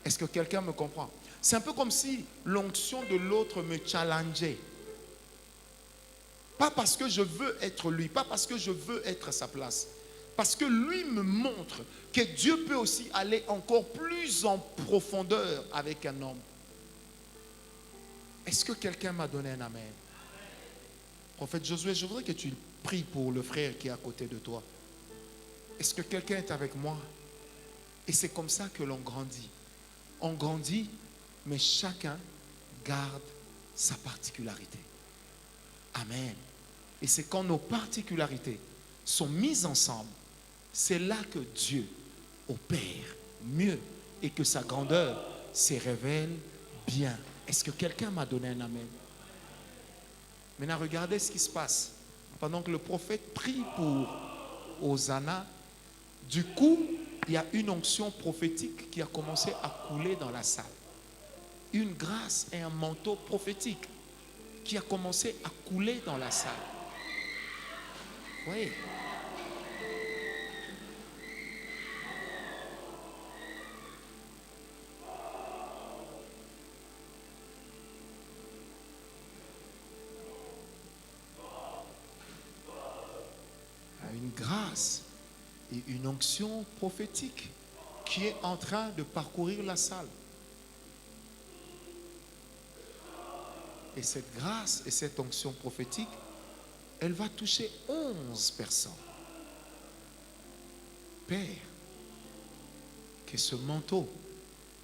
Est-ce que quelqu'un me comprend? C'est un peu comme si l'onction de l'autre me challengeait. Pas parce que je veux être lui, pas parce que je veux être à sa place. Parce que lui me montre que Dieu peut aussi aller encore plus en profondeur avec un homme. Est-ce que quelqu'un m'a donné un amen? Prophète Josué, je voudrais que tu pries pour le frère qui est à côté de toi. Est-ce que quelqu'un est avec moi? Et c'est comme ça que l'on grandit. On grandit, mais chacun garde sa particularité. Amen. Et c'est quand nos particularités sont mises ensemble, c'est là que Dieu opère mieux et que sa grandeur se révèle bien. Est-ce que quelqu'un m'a donné un amen? Maintenant, regardez ce qui se passe. Pendant que le prophète prie pour Hosanna, du coup, il y a une onction prophétique qui a commencé à couler dans la salle. Une grâce et un manteau prophétique qui a commencé à couler dans la salle. Oui. Une grâce et une onction prophétique qui est en train de parcourir la salle. Et cette grâce et cette onction prophétique, elle va toucher 11 personnes. Père, que ce manteau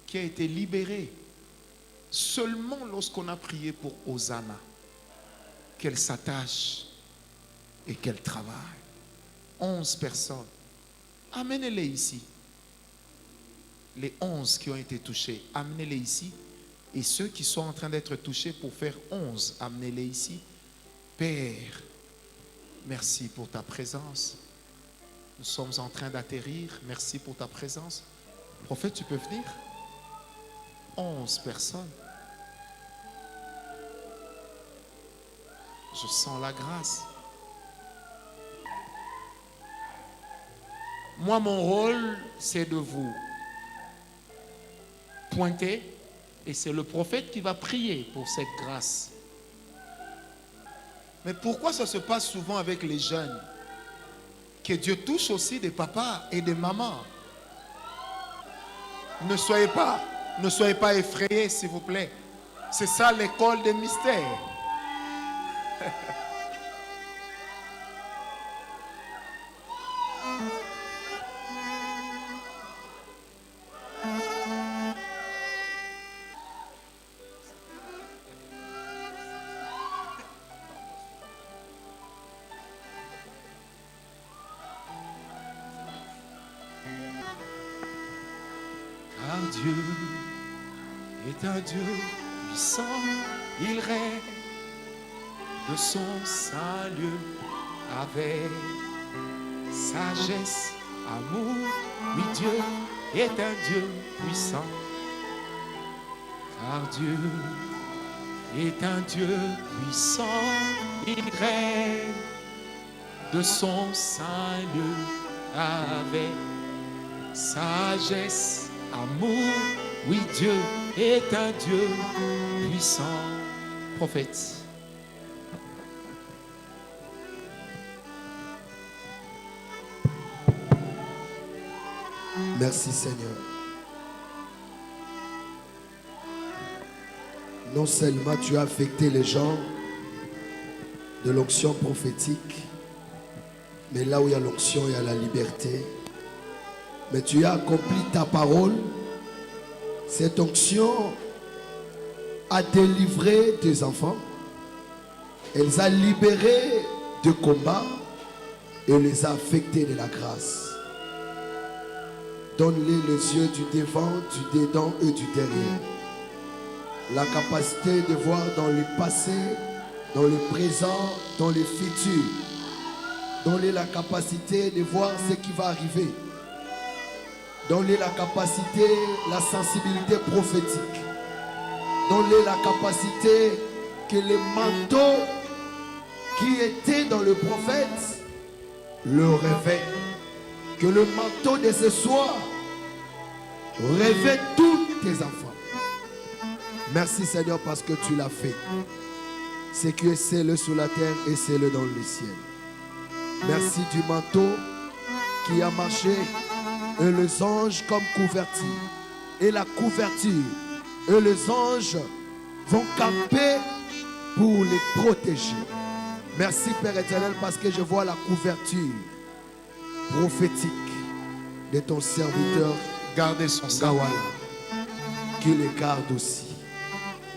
qui a été libéré seulement lorsqu'on a prié pour Hosanna, qu'elle s'attache et qu'elle travaille. 11 personnes. Amenez-les ici. Les 11 qui ont été touchés, amenez-les ici. Et ceux qui sont en train d'être touchés pour faire 11, amenez-les ici. Père, merci pour ta présence. Nous sommes en train d'atterrir. Merci pour ta présence. Prophète, tu peux venir? 11 personnes. Je sens la grâce. Moi, mon rôle, c'est de vous pointer et c'est le prophète qui va prier pour cette grâce. Mais pourquoi ça se passe souvent avec les jeunes? Que Dieu touche aussi des papas et des mamans. Ne soyez pas effrayés, s'il vous plaît. C'est ça l'école des mystères. Car Dieu est un Dieu puissant, il règne de son salut avec sagesse, amour. Oui, Dieu est un Dieu puissant, car Dieu est un Dieu puissant, il règne de son salut avec sagesse, amour. Oui, Dieu est un Dieu puissant. Prophète. Merci Seigneur. Non seulement tu as affecté les gens de l'onction prophétique, mais là où il y a l'onction, il y a la liberté. Mais tu as accompli ta parole. Cette onction a délivré tes enfants. Elle les a libérés de combat et les a affectés de la grâce. Donne-les les yeux du devant, du dedans et du derrière. La capacité de voir dans le passé, dans le présent, dans le futur. Donne-les la capacité de voir ce qui va arriver. Donne-les la capacité, la sensibilité prophétique. Donne-les la capacité que les manteaux qui étaient dans le prophète le réveillent. Que le manteau de ce soir réveille tous tes enfants. Merci Seigneur parce que tu l'as fait. C'est que c'est-le sous la terre et c'est-le dans le ciel. Merci du manteau qui a marché et les anges comme couverture. Et la couverture et les anges vont camper pour les protéger. Merci Père éternel parce que je vois la couverture prophétique de ton serviteur Gardez son sang. Gawala, qui les garde aussi.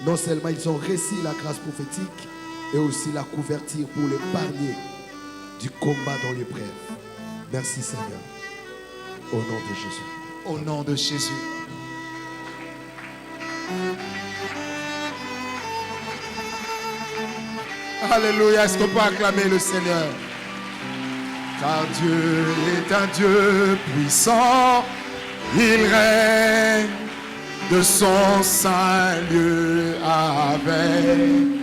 Non seulement ils ont reçu la grâce prophétique, et aussi la couverture pour l'épargner du combat dans l'épreuve. Merci Seigneur. Au nom de Jésus. Au nom de Jésus. Alléluia. Est-ce qu'on peut acclamer le Seigneur? Car Dieu est un Dieu puissant. Il règne de son saint lieu avec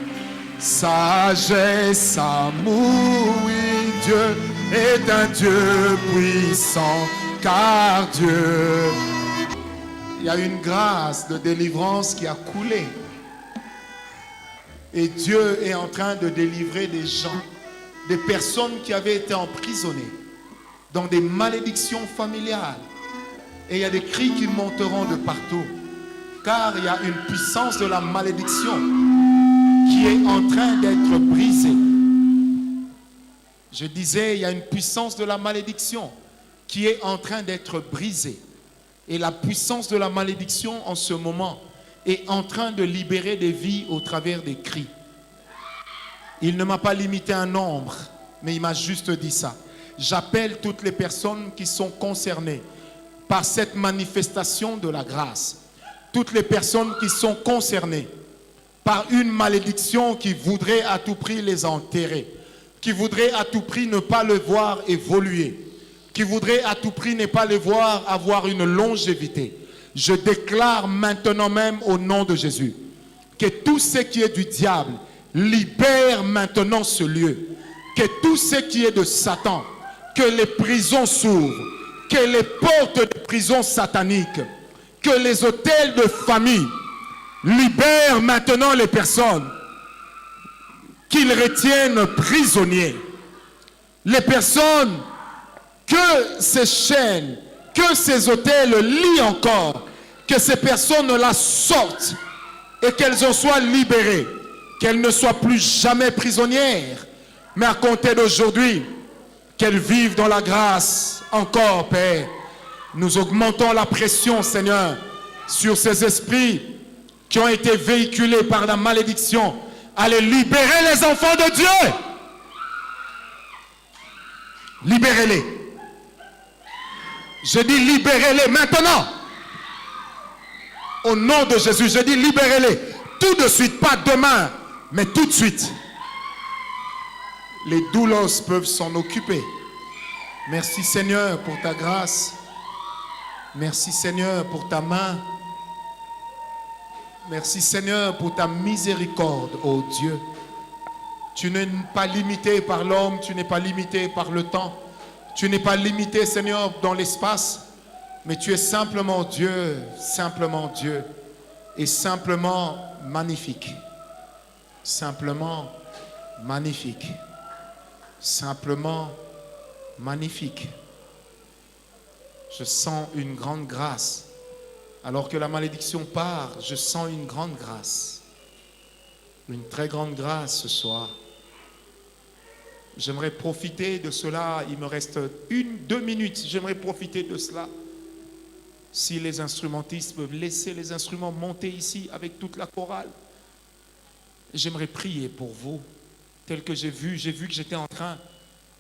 sagesse, amour. Oui, Dieu est un Dieu puissant. Car Dieu, il y a une grâce de délivrance qui a coulé. Et Dieu est en train de délivrer des gens, des personnes qui avaient été emprisonnées dans des malédictions familiales. Et il y a des cris qui monteront de partout. Car il y a une puissance de la malédiction qui est en train d'être brisée. Je disais, il y a une puissance de la malédiction qui est en train d'être brisée. Et la puissance de la malédiction en ce moment est en train de libérer des vies au travers des cris. Il ne m'a pas limité un nombre, mais il m'a juste dit ça. J'appelle toutes les personnes qui sont concernées par cette manifestation de la grâce. Toutes les personnes qui sont concernées par une malédiction qui voudrait à tout prix les enterrer, qui voudrait à tout prix ne pas le voir évoluer, qui voudrait à tout prix ne pas les voir avoir une longévité. Je déclare maintenant même au nom de Jésus que tout ce qui est du diable libère maintenant ce lieu. Que tout ce qui est de Satan, que les prisons s'ouvrent, que les portes de prison sataniques, que les hôtels de famille libèrent maintenant les personnes qu'ils retiennent prisonniers. Les personnes que ces chaînes, que ces hôtels lient encore, que ces personnes-là sortent et qu'elles en soient libérées, qu'elles ne soient plus jamais prisonnières, mais à compter d'aujourd'hui, qu'elles vivent dans la grâce encore, Père. Nous augmentons la pression, Seigneur, sur ces esprits qui ont été véhiculés par la malédiction. Allez libérer les enfants de Dieu. Libérez-les. Je dis libérez-les maintenant. Au nom de Jésus, je dis libérez-les. Tout de suite, pas demain, mais tout de suite. Les doulos peuvent s'en occuper. Merci Seigneur pour ta grâce. Merci Seigneur pour ta main. Merci Seigneur pour ta miséricorde, ô Dieu. Tu n'es pas limité par l'homme, tu n'es pas limité par le temps. Tu n'es pas limité, Seigneur, dans l'espace, mais tu es simplement Dieu et simplement magnifique. Simplement magnifique. Simplement magnifique. Je sens une grande grâce. Alors que la malédiction part, je sens une grande grâce. Une très grande grâce ce soir. J'aimerais profiter de cela. Il me reste 1-2 minutes. J'aimerais profiter de cela. Si les instrumentistes peuvent laisser les instruments monter ici avec toute la chorale. J'aimerais prier pour vous. Tel que j'ai vu que j'étais en train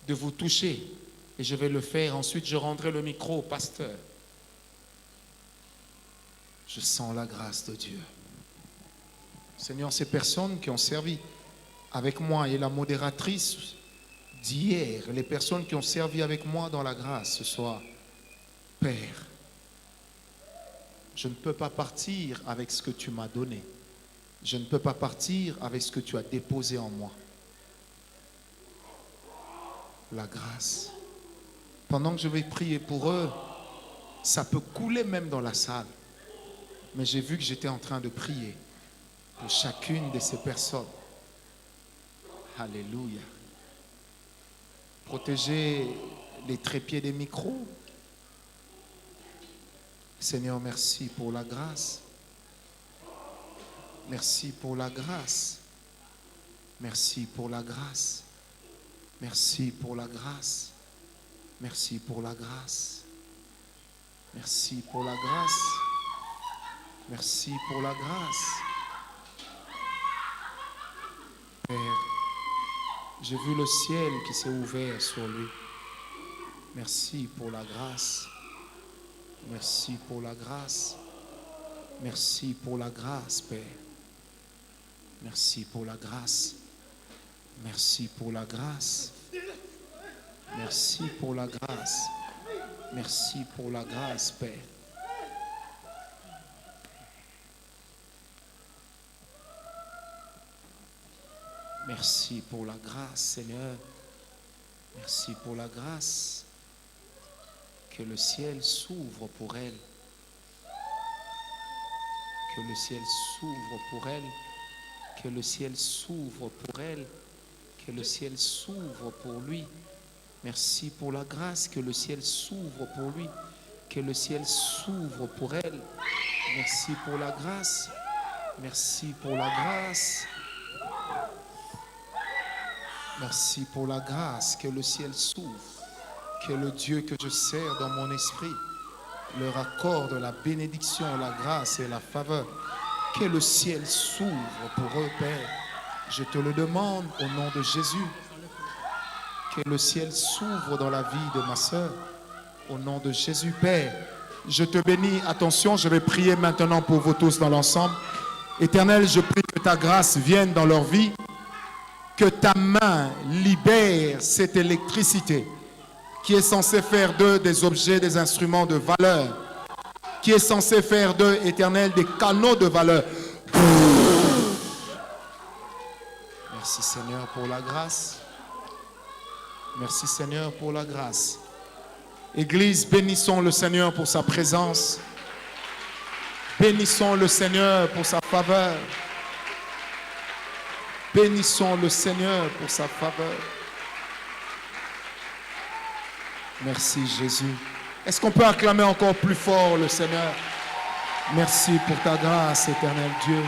de vous toucher. Et je vais le faire. Ensuite, je rendrai le micro au pasteur. Je sens la grâce de Dieu. Seigneur, ces personnes qui ont servi avec moi et la modératrice d'hier, les personnes qui ont servi avec moi dans la grâce ce soir, Père, je ne peux pas partir avec ce que tu m'as donné. Je ne peux pas partir avec ce que tu as déposé en moi. La grâce. Pendant que je vais prier pour eux, ça peut couler même dans la salle. Mais j'ai vu que j'étais en train de prier pour chacune de ces personnes. Alléluia. Protégez les trépieds des micros. Seigneur, merci pour la grâce. Merci pour la grâce. Merci pour la grâce. Merci pour la grâce. Merci pour la grâce. Merci pour la grâce. Merci pour la grâce. Père, j'ai vu le ciel qui s'est ouvert sur lui. Merci pour la grâce. Merci pour la grâce. Merci pour la grâce, Père. Merci pour la grâce. Merci pour la grâce. Merci pour la grâce. Merci pour la grâce, Père. Merci pour la grâce, Seigneur. Merci pour la grâce. Que le ciel s'ouvre pour elle. Que le ciel s'ouvre pour elle. Que le ciel s'ouvre pour elle. Que le ciel s'ouvre pour lui. Merci pour la grâce. Que le ciel s'ouvre pour lui. Que le ciel s'ouvre pour elle. Merci pour la grâce. Merci pour la grâce. Merci pour la grâce. Que le ciel s'ouvre. Que le Dieu que je sers dans mon esprit leur accorde la bénédiction, la grâce et la faveur. Que le ciel s'ouvre pour eux, Père. Je te le demande au nom de Jésus. Que le ciel s'ouvre dans la vie de ma sœur. Au nom de Jésus, Père. Je te bénis. Attention, je vais prier maintenant pour vous tous dans l'ensemble. Éternel, je prie que ta grâce vienne dans leur vie. Que ta main libère cette électricité qui est censée faire d'eux des objets, des instruments de valeur, qui est censé faire d'eux, Éternel, des canaux de valeur. Merci Seigneur pour la grâce. Merci Seigneur pour la grâce. Église, bénissons le Seigneur pour sa présence. Bénissons le Seigneur pour sa faveur. Bénissons le Seigneur pour sa faveur. Merci Jésus. Est-ce qu'on peut acclamer encore plus fort le Seigneur? Merci pour ta grâce, éternel Dieu.